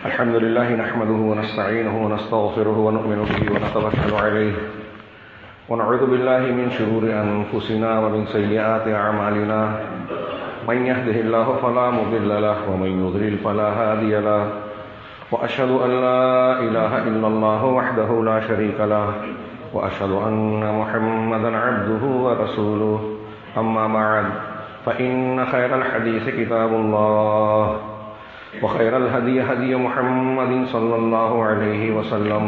الحمد لله نحمده ونستعينه ونستغفره ونؤمن به ونتوكل عليه ونعوذ بالله من شرور أنفسنا ومن سيئات أعمالنا من يهده الله فلا مضل له ومن يضلل فلا هادي له وأشهد أن لا إله إلا الله وحده لا شريك له وأشهد أن محمدا عبده ورسوله أما بعد فإن خير الحديث كتاب الله وخير الهدي هدي محمد صلى الله عليه وسلم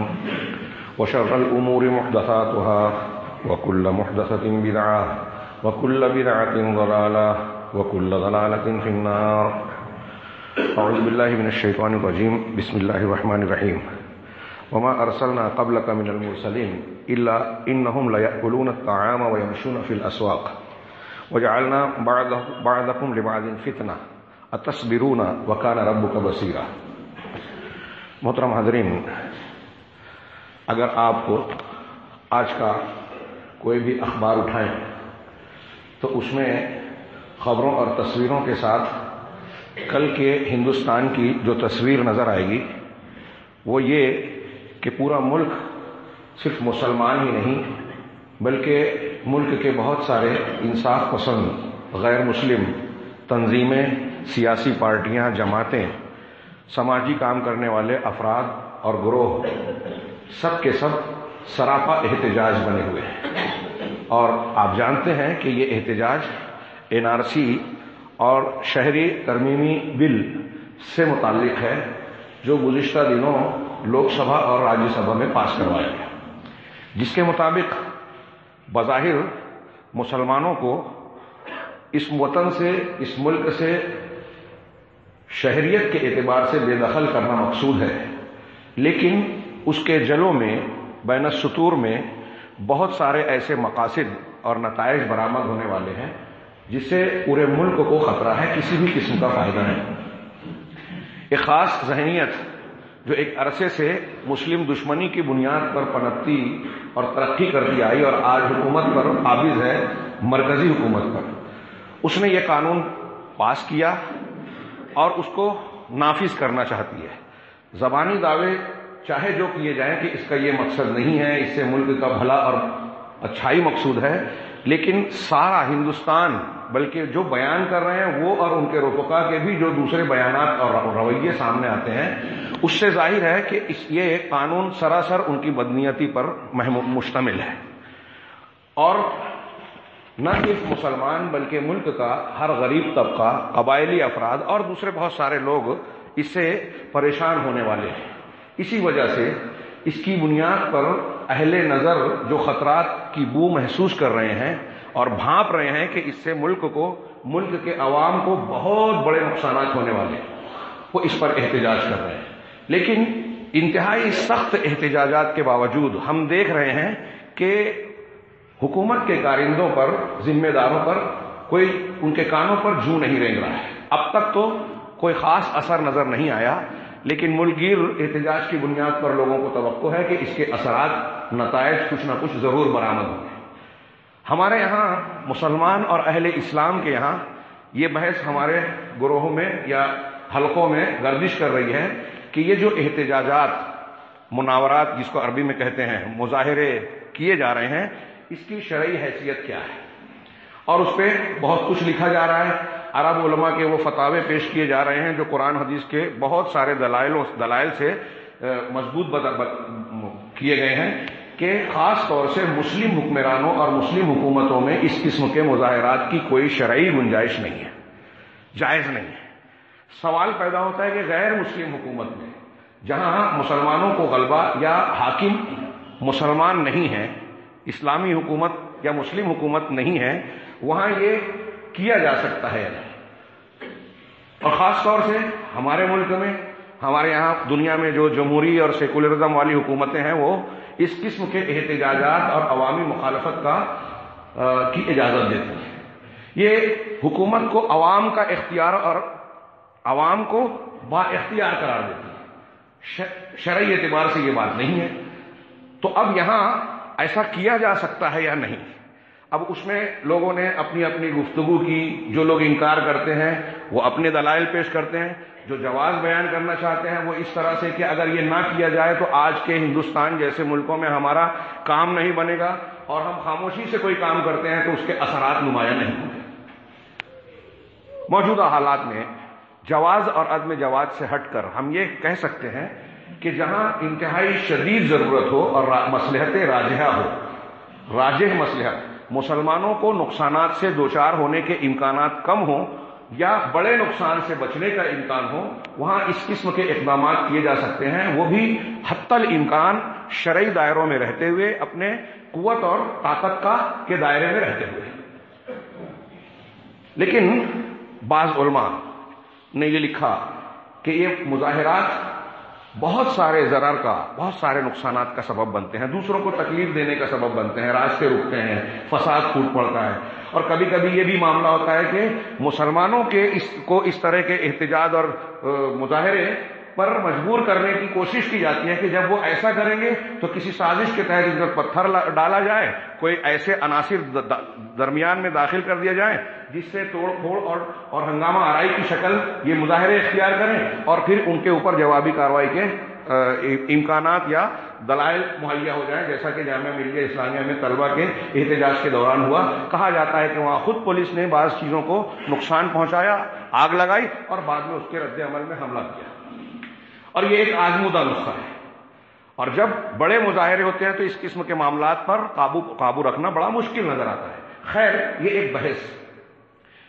وشر الأمور محدثاتها وكل محدثة بدعة وكل بدعة ضلالة وكل ضلالة في النار. أعوذ بالله من الشيطان الرجيم. بسم الله الرحمن الرحيم. وما أرسلنا قبلك من المرسلين إلا إنهم ليأكلون الطعام ويمشون في الأسواق وجعلنا بعضكم لبعض فتنة اتصبرون وکان ربک بصیرا. محترم حاضرین، اگر آپ کو آج کا کوئی بھی اخبار اٹھائیں تو اس میں خبروں اور تصویروں کے ساتھ کل کے ہندوستان کی جو تصویر نظر آئے گی وہ یہ کہ پورا ملک صرف مسلمان ہی نہیں بلکہ ملک کے بہت سارے انصاف پسند غیر مسلم تنظیمیں، سیاسی پارٹیاں، جماعتیں، سماجی کام کرنے والے افراد اور گروہ سب کے سب سراپا احتجاج بنے ہوئے ہیں. اور آپ جانتے ہیں کہ یہ احتجاج NRC اور شہری ترمیمی بل سے متعلق ہے جو گزشتہ دنوں لوک سبھا اور راجیہ سبھا میں پاس کروایا گیا، جس کے مطابق بظاہر مسلمانوں کو اس وطن سے، اس ملک سے شہریت کے اعتبار سے بے دخل کرنا مقصود ہے، لیکن اس کے جلوں میں بین السطور میں بہت سارے ایسے مقاصد اور نتائج برآمد ہونے والے ہیں جس سے پورے ملک کو خطرہ ہے، کسی بھی قسم کا فائدہ نہیں. ایک خاص ذہنیت جو ایک عرصے سے مسلم دشمنی کی بنیاد پر پنپتی اور ترقی کرتی آئی اور آج حکومت پر قابض ہے، مرکزی حکومت پر، اس نے یہ قانون پاس کیا اور اس کو نافذ کرنا چاہتی ہے. زبانی دعوے چاہے جو کیے جائیں کہ اس کا یہ مقصد نہیں ہے، اس سے ملک کا بھلا اور اچھائی مقصود ہے، لیکن سارا ہندوستان بلکہ جو بیان کر رہے ہیں وہ اور ان کے رفقا کے بھی جو دوسرے بیانات اور رویے سامنے آتے ہیں، اس سے ظاہر ہے کہ یہ قانون سراسر ان کی بدنیتی پر مشتمل ہے. اور نہ صرف مسلمان بلکہ ملک کا ہر غریب طبقہ، قبائلی افراد اور دوسرے بہت سارے لوگ اس سے پریشان ہونے والے ہیں. اسی وجہ سے اس کی بنیاد پر اہل نظر جو خطرات کی بو محسوس کر رہے ہیں اور بھانپ رہے ہیں کہ اس سے ملک کے عوام کو بہت بڑے نقصانات ہونے والے ہیں، وہ اس پر احتجاج کر رہے ہیں. لیکن انتہائی سخت احتجاجات کے باوجود ہم دیکھ رہے ہیں کہ حکومت کے کارندوں پر، ذمہ داروں پر کوئی ان کے کانوں پر جوں نہیں رینگ رہا ہے. اب تک تو کوئی خاص اثر نظر نہیں آیا، لیکن ملک گیر احتجاج کی بنیاد پر لوگوں کو توقع ہے کہ اس کے اثرات، نتائج کچھ نہ کچھ ضرور برآمد ہوں گے. ہمارے یہاں مسلمان اور اہل اسلام کے یہاں یہ بحث ہمارے گروہوں میں یا حلقوں میں گردش کر رہی ہے کہ یہ جو احتجاجات، مناورات جس کو عربی میں کہتے ہیں، مظاہرے کیے جا رہے ہیں، اس کی شرعی حیثیت کیا ہے. اور اس پہ بہت کچھ لکھا جا رہا ہے. عرب علماء کے وہ فتاوے پیش کیے جا رہے ہیں جو قرآن حدیث کے بہت سارے دلائل سے مضبوط کیے گئے ہیں کہ خاص طور سے مسلم حکمرانوں اور مسلم حکومتوں میں اس قسم کے مظاہرات کی کوئی شرعی گنجائش نہیں ہے، جائز نہیں ہے. سوال پیدا ہوتا ہے کہ غیر مسلم حکومت میں جہاں مسلمانوں کو غلبہ یا حاکم مسلمان نہیں ہے، اسلامی حکومت یا مسلم حکومت نہیں ہے، وہاں یہ کیا جا سکتا ہے. اور خاص طور سے ہمارے ملک میں، ہمارے یہاں دنیا میں جو جمہوری اور سیکولرزم والی حکومتیں ہیں وہ اس قسم کے احتجاجات اور عوامی مخالفت کی اجازت دیتی ہیں. یہ حکومت کو عوام کا اختیار اور عوام کو با اختیار قرار دیتی ہے. شرعی اعتبار سے یہ بات نہیں ہے. تو اب یہاں ایسا کیا جا سکتا ہے یا نہیں؟ اب اس میں لوگوں نے اپنی اپنی گفتگو کی. جو لوگ انکار کرتے ہیں وہ اپنے دلائل پیش کرتے ہیں، جو جواز بیان کرنا چاہتے ہیں وہ اس طرح سے کہ اگر یہ نہ کیا جائے تو آج کے ہندوستان جیسے ملکوں میں ہمارا کام نہیں بنے گا، اور ہم خاموشی سے کوئی کام کرتے ہیں تو اس کے اثرات نمایاں نہیں ہوں گے۔ موجودہ حالات میں جواز اور عدم جواز سے ہٹ کر ہم یہ کہہ سکتے ہیں کہ جہاں انتہائی شدید ضرورت ہو اور مصلحت راجحہ ہو، راجح مصلحت، مسلمانوں کو نقصانات سے دوچار ہونے کے امکانات کم ہوں یا بڑے نقصان سے بچنے کا امکان ہو، وہاں اس قسم کے اقدامات کیے جا سکتے ہیں، وہ بھی حتی الامکان شرعی دائروں میں رہتے ہوئے، اپنے قوت اور طاقت کے دائرے میں رہتے ہوئے۔ لیکن بعض علماء نے یہ لکھا کہ یہ مظاہرات بہت سارے ضرر کا، بہت سارے نقصانات کا سبب بنتے ہیں، دوسروں کو تکلیف دینے کا سبب بنتے ہیں، راستے روکتے ہیں، فساد پھوٹ پڑتا ہے، اور کبھی کبھی یہ بھی معاملہ ہوتا ہے کہ مسلمانوں کے اس طرح کے احتجاج اور مظاہرے پر مجبور کرنے کی کوشش کی جاتی ہے کہ جب وہ ایسا کریں گے تو کسی سازش کے تحت ان پر پتھر ڈالا جائے، کوئی ایسے عناصر درمیان میں داخل کر دیا جائے جس سے توڑ پھوڑ اور ہنگامہ آرائی کی شکل یہ مظاہرے اختیار کریں، اور پھر ان کے اوپر جوابی کارروائی کے امکانات یا دلائل مہیا ہو جائیں، جیسا کہ جامعہ ملیہ اسلامیہ میں طلبہ کے احتجاج کے دوران ہوا۔ کہا جاتا ہے کہ وہاں خود پولیس نے بعض چیزوں کو نقصان پہنچایا، آگ لگائی، اور بعد میں اس کے رد عمل میں حملہ کیا، اور یہ ایک آزمودہ نسخہ ہے۔ اور جب بڑے مظاہرے ہوتے ہیں تو اس قسم کے معاملات پر قابو رکھنا بڑا مشکل نظر آتا ہے۔ خیر، یہ ایک بحث۔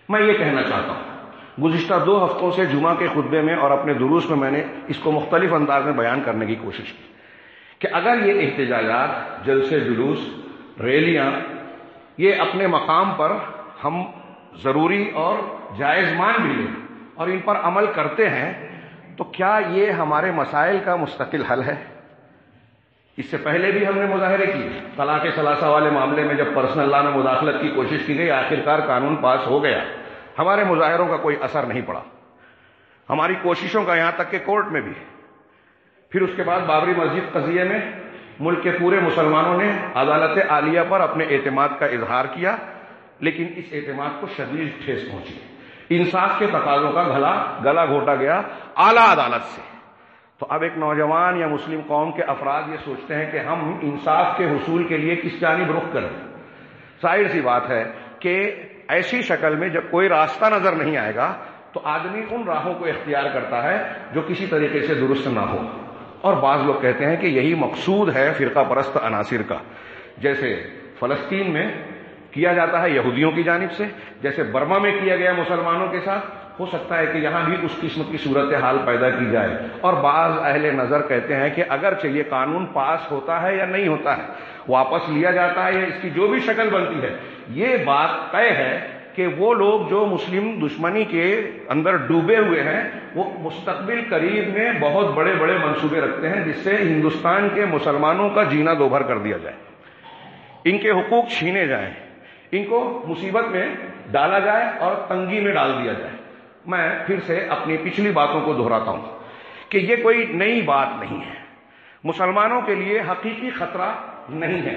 میں یہ کہنا چاہتا ہوں، گزشتہ 2 ہفتوں سے جمعہ کے خطبے میں اور اپنے دروس میں نے اس کو مختلف انداز میں بیان کرنے کی کوشش کی کہ اگر یہ احتجاجات، جلسے جلوس، ریلیاں، یہ اپنے مقام پر ہم ضروری اور جائز مان بھی لیں اور ان پر عمل کرتے ہیں، تو کیا یہ ہمارے مسائل کا مستقل حل ہے؟ اس سے پہلے بھی ہم نے مظاہرے کیے، طلاق ثلاثہ والے معاملے میں جب پرسنل لا میں مداخلت کی کوشش کی گئی، آخرکار قانون پاس ہو گیا، ہمارے مظاہروں کا کوئی اثر نہیں پڑا، ہماری کوششوں کا، یہاں تک کہ کورٹ میں بھی۔ پھر اس کے بعد بابری مسجد قضیے میں ملک کے پورے مسلمانوں نے عدالت عالیہ پر اپنے اعتماد کا اظہار کیا، لیکن اس اعتماد کو شدید ٹھیس پہنچی، انصاف کے تقاضوں کا گلا گھونٹا گیا اعلیٰ عدالت سے۔ تو اب ایک نوجوان یا مسلم قوم کے افراد یہ سوچتے ہیں کہ ہم انصاف کے حصول کے لیے کس جانب رخ کریں۔ ظاہر سی بات ہے کہ ایسی شکل میں جب کوئی راستہ نظر نہیں آئے گا تو آدمی ان راہوں کو اختیار کرتا ہے جو کسی طریقے سے درست نہ ہو، اور بعض لوگ کہتے ہیں کہ یہی مقصود ہے فرقہ پرست عناصر کا، جیسے فلسطین میں کیا جاتا ہے یہودیوں کی جانب سے، جیسے برما میں کیا گیا مسلمانوں کے ساتھ، ہو سکتا ہے کہ یہاں بھی اس قسم کی صورتحال پیدا کی جائے۔ اور بعض اہل نظر کہتے ہیں کہ اگرچہ یہ قانون پاس ہوتا ہے یا نہیں ہوتا ہے، واپس لیا جاتا ہے یا اس کی جو بھی شکل بنتی ہے، یہ بات طے ہے کہ وہ لوگ جو مسلم دشمنی کے اندر ڈوبے ہوئے ہیں وہ مستقبل قریب میں بہت بڑے بڑے منصوبے رکھتے ہیں جس سے ہندوستان کے مسلمانوں کا جینا دوبھر کر دیا جائے، ان کے حقوق چھینے جائیں، ان کو مصیبت میں ڈالا جائے اور تنگی میں ڈال دیا جائے۔ میں پھر سے اپنی پچھلی باتوں کو دہراتا ہوں کہ یہ کوئی نئی بات نہیں ہے، مسلمانوں کے لیے حقیقی خطرہ نہیں ہے۔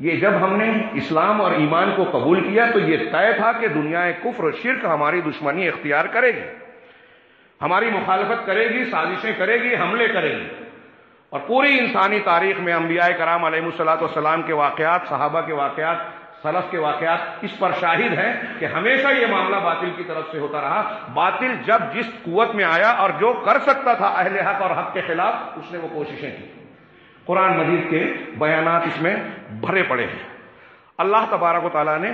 یہ جب ہم نے اسلام اور ایمان کو قبول کیا تو یہ طے تھا کہ دنیا کفر شرک ہماری دشمنی اختیار کرے گی، ہماری مخالفت کرے گی، سازشیں کرے گی، حملے کرے گی، اور پوری انسانی تاریخ میں انبیاء کرام علیہ الصلوۃ والسلام کے واقعات، صحابہ کے واقعات، سلف کے واقعات اس پر شاہد ہیں کہ ہمیشہ یہ معاملہ باطل کی طرف سے ہوتا رہا۔ باطل جب جس قوت میں آیا اور جو کر سکتا تھا اہل حق اور حق کے خلاف، اس نے وہ کوششیں کی۔ قرآن مجید کے بیانات اس میں بھرے پڑے ہیں۔ اللہ تبارک و تعالیٰ نے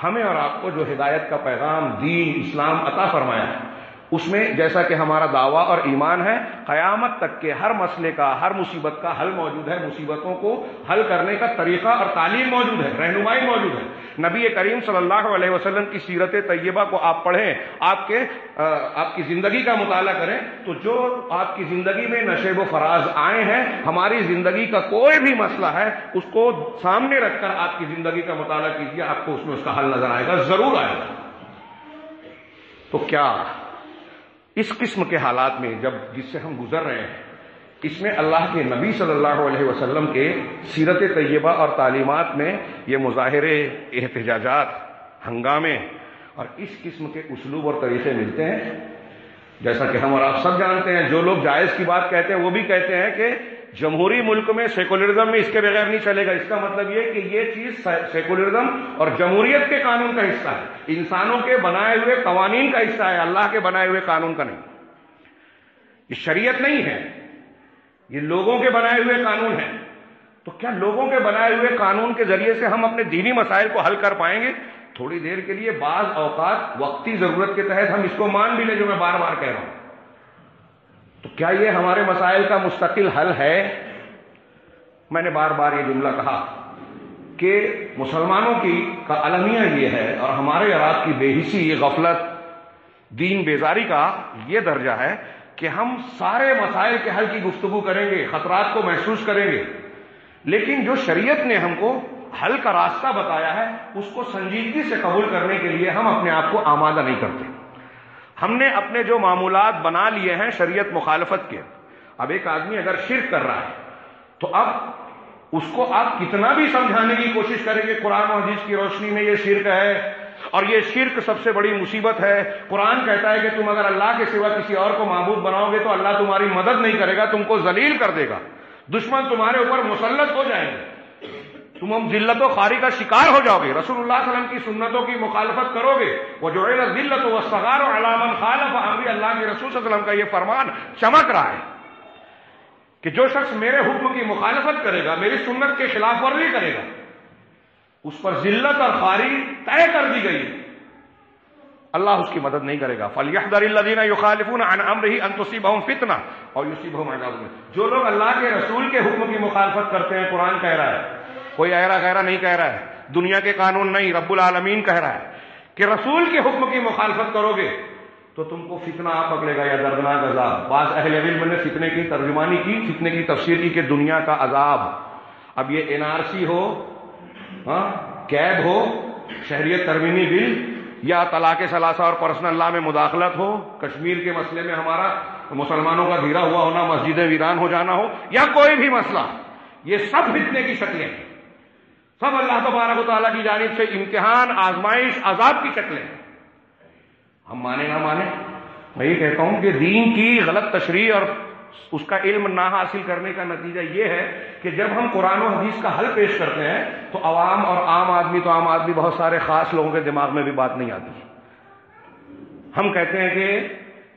ہمیں اور آپ کو جو ہدایت کا پیغام، دین اسلام عطا فرمایا ہے، اس میں جیسا کہ ہمارا دعویٰ اور ایمان ہے، قیامت تک کے ہر مسئلے کا، ہر مصیبت کا حل موجود ہے، مصیبتوں کو حل کرنے کا طریقہ اور تعلیم موجود ہے، رہنمائی موجود ہے۔ نبی کریم صلی اللہ علیہ وسلم کی سیرت طیبہ کو آپ پڑھیں، آپ کی زندگی کا مطالعہ کریں، تو جو آپ کی زندگی میں نشیب و فراز آئے ہیں، ہماری زندگی کا کوئی بھی مسئلہ ہے، اس کو سامنے رکھ کر آپ کی زندگی کا مطالعہ کیجیے، آپ کو اس میں اس کا حل نظر آئے گا، ضرور آئے گا۔ تو کیا اس قسم کے حالات میں جس سے ہم گزر رہے ہیں، اس میں اللہ کے نبی صلی اللہ علیہ وسلم کے سیرت طیبہ اور تعلیمات میں یہ مظاہرے، احتجاجات، ہنگامے اور اس قسم کے اسلوب اور طریقے ملتے ہیں؟ جیسا کہ ہم اور آپ سب جانتے ہیں، جو لوگ جائز کی بات کہتے ہیں وہ بھی کہتے ہیں کہ جمہوری ملک میں سیکولرزم میں اس کے بغیر نہیں چلے گا۔ اس کا مطلب یہ کہ یہ چیز سیکولرزم اور جمہوریت کے قانون کا حصہ ہے، انسانوں کے بنائے ہوئے قوانین کا حصہ ہے، اللہ کے بنائے ہوئے قانون کا نہیں۔ یہ شریعت نہیں ہے، یہ لوگوں کے بنائے ہوئے قانون ہیں۔ تو کیا لوگوں کے بنائے ہوئے قانون کے ذریعے سے ہم اپنے دینی مسائل کو حل کر پائیں گے؟ تھوڑی دیر کے لیے بعض اوقات وقتی ضرورت کے تحت ہم اس کو مان بھی لیں، جو میں بار بار کہہ رہا ہوں، تو کیا یہ ہمارے مسائل کا مستقل حل ہے؟ میں نے بار بار یہ جملہ کہا کہ مسلمانوں کی کا المیہ یہ ہے، اور ہمارے عراق کی بے حسی، یہ غفلت، دین بیزاری کا یہ درجہ ہے کہ ہم سارے مسائل کے حل کی گفتگو کریں گے، خطرات کو محسوس کریں گے، لیکن جو شریعت نے ہم کو حل کا راستہ بتایا ہے اس کو سنجیدگی سے قبول کرنے کے لیے ہم اپنے آپ کو آمادہ نہیں کرتے۔ ہم نے اپنے جو معمولات بنا لیے ہیں شریعت مخالفت کے، اب ایک آدمی اگر شرک کر رہا ہے تو اب اس کو آپ کتنا بھی سمجھانے کی کوشش کریں گے قرآن و حدیث کی روشنی میں یہ شرک ہے اور یہ شرک سب سے بڑی مصیبت ہے، قرآن کہتا ہے کہ تم اگر اللہ کے سوا کسی اور کو معبود بناؤ گے تو اللہ تمہاری مدد نہیں کرے گا، تم کو ذلیل کر دے گا، دشمن تمہارے اوپر مسلط ہو جائیں گے، تم ذلت و خواری کا شکار ہو جاؤ گے، رسول اللہ صلی اللہ علیہ وسلم کی سنتوں کی مخالفت کرو گے، وجعل الذلۃ والصغار علی من خالف امری، اللہ کے رسول صلی اللہ علیہ وسلم کا یہ فرمان چمک رہا ہے کہ جو شخص میرے حکم کی مخالفت کرے گا، میری سنت کے خلاف ورزی کرے گا، اس پر ذلت اور خواری طے کر دی گئی، اللہ اس کی مدد نہیں کرے گا۔ فَلْيَحْذَرِ الَّذِينَ يُخَالِفُونَ عَنْ أَمْرِهِ أَن تُصِيبَهُمْ فِتْنَةٌ أَوْ يُصِيبَهُمْ عَذَابٌ أَلِيمٌ۔ جو لوگ اللہ کے رسول کے حکم کی مخالفت کرتے ہیں، قرآن کہہ رہا ہے، کوئی ایرا غیرہ نہیں کہہ رہا ہے، دنیا کے قانون نہیں، رب العالمین کہہ رہا ہے کہ رسول کے حکم کی مخالفت کرو گے تو تم کو فتنہ آ پکڑے گا یا دردناک عذاب۔ بعض اہل علم نے فتنے کی ترجمانی کی، فتنے کی تفسیر کی کہ دنیا کا عذاب۔ اب یہ NRC ہو، کیب ہو، شہریت ترمیمی بل، یا طلاق ثلاثہ اور پرسنل لا میں مداخلت ہو، کشمیر کے مسئلے میں ہمارا مسلمانوں کا دھیرا ہوا ہونا، مسجدیں ویران ہو جانا ہو، یا کوئی بھی مسئلہ، یہ سب فتنے کی شکلیں ہیں، سب اللہ تبارک و تعالیٰ کی جانب سے امتحان، آزمائش، عذاب کی شکلیں ہیں۔ ہم مانے نہ مانے، میں یہ کہتا ہوں کہ دین کی غلط تشریح اور اس کا علم نہ حاصل کرنے کا نتیجہ یہ ہے کہ جب ہم قرآن و حدیث کا حل پیش کرتے ہیں تو عوام اور عام آدمی بہت سارے خاص لوگوں کے دماغ میں بھی بات نہیں آتی۔ ہم کہتے ہیں کہ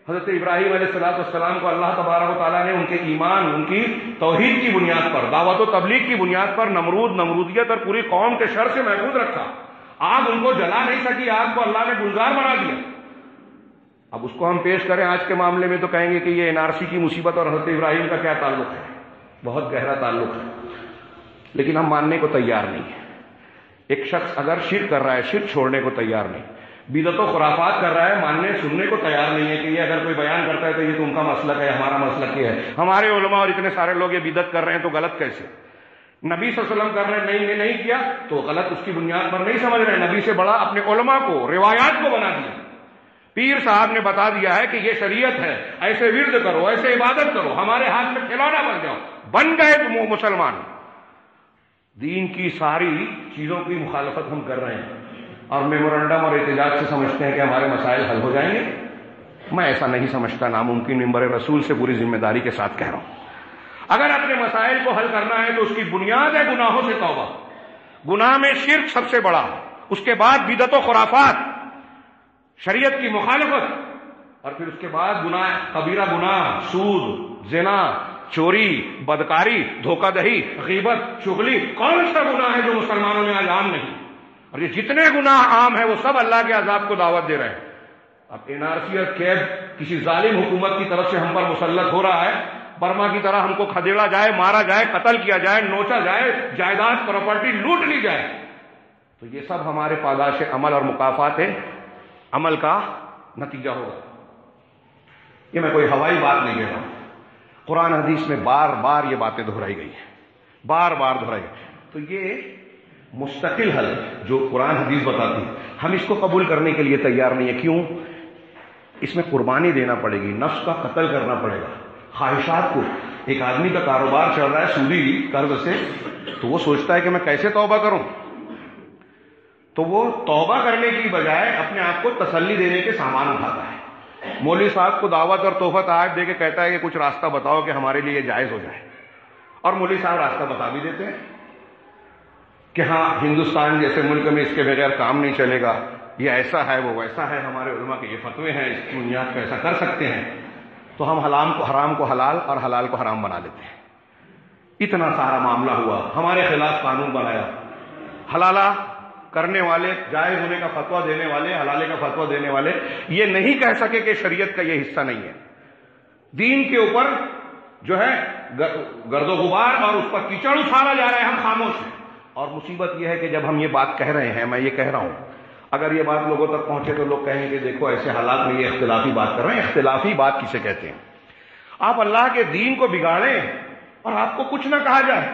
حضرت ابراہیم علیہ السلام کو اللہ تبارک و تعالیٰ نے ان کے ایمان، ان کی توحید کی بنیاد پر، دعوت و تبلیغ کی بنیاد پر نمرودیت اور پوری قوم کے شر سے محفوظ رکھا، آگ ان کو جلا نہیں سکی، آگ کو اللہ نے گلزار بنا دیا۔ اب اس کو ہم پیش کریں آج کے معاملے میں تو کہیں گے کہ یہ NRC کی مصیبت اور حضرت ابراہیم کا کیا تعلق ہے؟ بہت گہرا تعلق ہے، لیکن ہم ماننے کو تیار نہیں ہیں۔ ایک شخص اگر شرک کر رہا ہے، شرک چھوڑنے کو تیار نہیں، بدعت و خرافات کر رہا ہے، ماننے سننے کو تیار نہیں ہے کہ یہ اگر کوئی بیان کرتا ہے تو یہ تو ان کا مسلک ہے، ہمارا مسلک یہ ہے، ہمارے علماء اور اتنے سارے لوگ یہ بدعت کر رہے ہیں تو غلط کیسے؟ نبی صلی اللہ علیہ وسلم کر رہے ہیں، نہیں نہیں کیا تو غلط، اس کی بنیاد پر نہیں سمجھ رہے، نبی سے بڑا اپنے علماء کو، روایات کو بنا دیا، پیر صاحب نے بتا دیا ہے کہ یہ شریعت ہے، ایسے ورد کرو، ایسے عبادت کرو، ہمارے ہاتھ میں کھلونا بن جاؤ، بن گئے تم مسلمان۔ دین کی ساری چیزوں کی مخالفت ہم کر رہے ہیں اور میمورنڈم اور احتجاج سے سمجھتے ہیں کہ ہمارے مسائل حل ہو جائیں گے۔ میں ایسا نہیں سمجھتا، ناممکن، منبر رسول سے پوری ذمہ داری کے ساتھ کہہ رہا ہوں۔ اگر اپنے مسائل کو حل کرنا ہے تو اس کی بنیاد ہے گناہوں سے توبہ، گناہ میں شرک سب سے بڑا، اس کے بعد بدعت و خرافات، شریعت کی مخالفت، اور پھر اس کے بعد گناہ، کبیرہ گناہ، سود، زنا، چوری، بدکاری، دھوکہ دہی، غیبت، چغلی۔ کون سا گناہ ہے جو مسلمانوں میں آج عام نہیں؟ اور یہ جتنے گناہ عام ہیں وہ سب اللہ کے عذاب کو دعوت دے رہے ہیں۔ اب NRC اور کیب کسی ظالم حکومت کی طرف سے ہم پر مسلط ہو رہا ہے، برما کی طرح ہم کو کھدیڑا جائے، مارا جائے، قتل کیا جائے، نوچا جائے، جائیداد پراپرٹی لوٹ لی جائے، تو یہ سب ہمارے پاداش عمل اور مکافات عمل کا نتیجہ ہوگا۔ یہ میں کوئی ہوائی بات نہیں کہہ رہا ہوں، قرآن حدیث میں بار بار یہ باتیں دہرائی گئی ہیں، بار بار دہرائی گئی۔ تو یہ مستقل حل جو قرآن حدیث بتاتی ہے، ہم اس کو قبول کرنے کے لیے تیار نہیں ہے۔ کیوں؟ اس میں قربانی دینا پڑے گی، نفس کا قتل کرنا پڑے گا، خواہشات کو۔ ایک آدمی کا کاروبار چل رہا ہے سودی قرض سے، تو وہ سوچتا ہے کہ میں کیسے توبہ کروں، تو وہ توبہ کرنے کی بجائے اپنے آپ کو تسلی دینے کے سامان اٹھاتا ہے، مولوی صاحب کو دعوت اور تحفہ تحائف دے کے کہتا ہے کہ کچھ راستہ بتاؤ کہ ہمارے لیے جائز ہو جائے، اور مولوی صاحب راستہ بتا بھی دیتے ہیں کہ ہاں ہندوستان جیسے ملک میں اس کے بغیر کام نہیں چلے گا، یہ ایسا ہے وہ ویسا ہے، ہمارے علماء کے یہ فتوے ہیں، اس کی بنیاد پہ ایسا کر سکتے ہیں، تو ہم حرام کو حلال اور حلال کو حرام بنا لیتے ہیں۔ اتنا سارا معاملہ ہوا، ہمارے خلاف قانون بنایا، حلالہ کرنے والے، جائز ہونے کا فتویٰ دینے والے، حلالے کا فتویٰ دینے والے یہ نہیں کہہ سکے کہ شریعت کا یہ حصہ نہیں ہے۔ دین کے اوپر جو ہے گرد و غبار اور اس پر کیچڑ اچھالا جا رہا ہے، ہم خاموش ہیں۔ اور مصیبت یہ ہے کہ جب ہم یہ بات کہہ رہے ہیں، میں یہ کہہ رہا ہوں، اگر یہ بات لوگوں تک پہنچے تو لوگ کہیں گے دیکھو ایسے حالات میں یہ اختلافی بات کر رہے ہیں۔ اختلافی بات کسے کہتے ہیں؟ آپ اللہ کے دین کو بگاڑیں اور آپ کو کچھ نہ کہا جائے،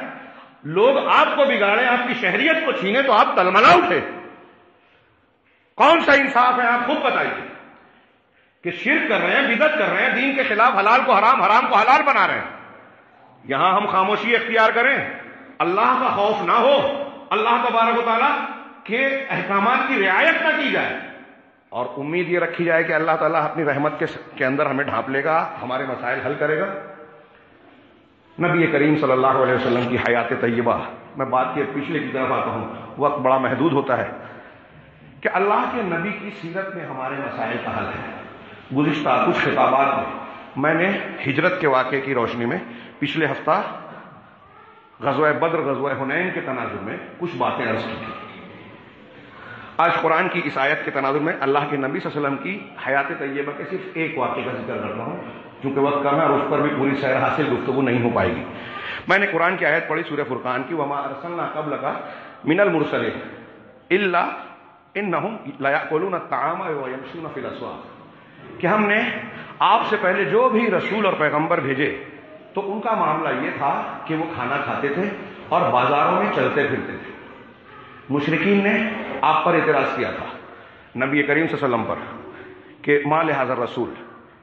لوگ آپ کو بگاڑیں، آپ کی شہریت کو چھینے تو آپ تلملا اٹھے۔ کون سا انصاف ہے؟ آپ خود بتائیے کہ شرک کر رہے ہیں، بدعت کر رہے ہیں، دین کے خلاف حلال کو حرام، حرام کو حلال بنا رہے ہیں۔ یہاں ہم خاموشی اختیار کریں، اللہ کا خوف نہ ہو، اللہ تبارک و تعالیٰ کے احکامات کی رعایت نہ کی جائے، اور امید یہ رکھی جائے کہ اللہ تعالیٰ اپنی رحمت کے اندر ہمیں ڈھانپ لے گا، ہمارے مسائل حل کرے گا۔ نبی کریم صلی اللہ علیہ وسلم کی حیات طیبہ، میں بات کے پچھلے کی طرف آتا ہوں، وقت بڑا محدود ہوتا ہے، کہ اللہ کے نبی کی سیرت میں ہمارے مسائل کا حل ہے۔ گزشتہ کچھ خطابات میں نے ہجرت کے واقعے کی روشنی میں پچھلے ہفتہ غزوہ بدر، غزوہ حنین کے تناظر میں کچھ باتیں عرض کی تھی۔ آج قرآن کی اس آیت کے تناظر میں اللہ کے نبی صلی اللہ علیہ وسلم کی حیات طیبہ کے صرف ایک واقعے کا ذکر کرتا ہوں، چونکہ وقت کم ہے اور اس پر بھی پوری سیر حاصل گفتگو نہیں ہو پائے گی۔ میں نے قرآن کی آیت پڑھی سورہ فرقان کی، وما ارسلنا قبلک من المرسلین الا انہم لیأکلون الطعام ویمشون فی الاسواق، کہ ہم نے آپ سے پہلے جو بھی رسول اور پیغمبر بھیجے تو ان کا معاملہ یہ تھا کہ وہ کھانا کھاتے تھے اور بازاروں میں چلتے پھرتے تھے۔ مشرکین نے آپ پر اعتراض کیا تھا، نبی کریم صلی اللہ علیہ وسلم پر، کہ ما لہذا الرسول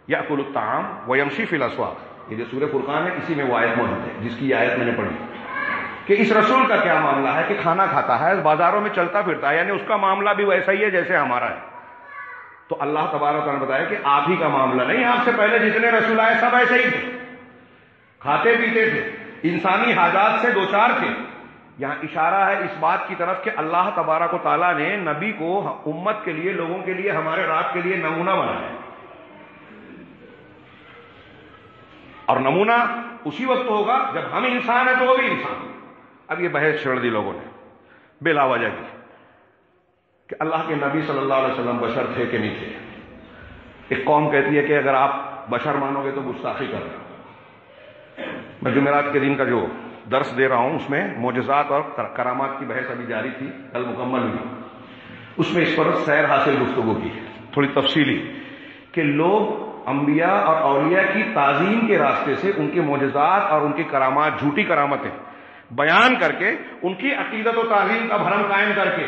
یأکل الطعام ویمشی فی الاسواق۔ یہ جو سورہ فرقان ہے اسی میں وہ آیت موجود ہے جس کی آیت میں نے پڑھی، کہ اس رسول کا کیا معاملہ ہے کہ کھانا کھاتا ہے، بازاروں میں چلتا پھرتا ہے، یعنی اس کا معاملہ بھی ویسا ہی ہے جیسے ہمارا ہے۔ تو اللہ تبارک و تعالیٰ نے بتایا کہ آپ ہی کا معاملہ نہیں، آپ سے پہلے جتنے رسول آئے سب ایسے ہی تھے، کھاتے پیتے تھے، انسانی حاجات سے دوچار تھے۔ یہاں اشارہ ہے اس بات کی طرف کہ اللہ تبارک و تعالیٰ نے نبی کو امت کے لیے، لوگوں کے لیے، ہمارے رات کے لیے نمونہ بنایا، اور نمونہ اسی وقت ہوگا جب ہم انسان ہیں تو وہ بھی انسان۔ اب یہ بحث چھڑ دی لوگوں نے بلا وجہ کی کہ اللہ کے نبی صلی اللہ علیہ وسلم بشر تھے کہ نہیں تھے۔ ایک قوم کہتی ہے کہ اگر آپ بشر مانو گے تو گستاخی کر رہے ہو۔ میں جمعرات کے دن کا جو درس دے رہا ہوں اس میں معجزات اور کرامات کی بحث ابھی جاری تھی، کل مکمل ہوئی، اس میں اس پر سیر حاصل گفتگو کی تھوڑی تفصیلی، کہ لوگ انبیاء اور اولیاء کی تعظیم کے راستے سے ان کے معجزات اور ان کی کرامات، جھوٹی کرامتیں بیان کر کے ان کی عقیدت و تعظیم کا بھرم قائم کر کے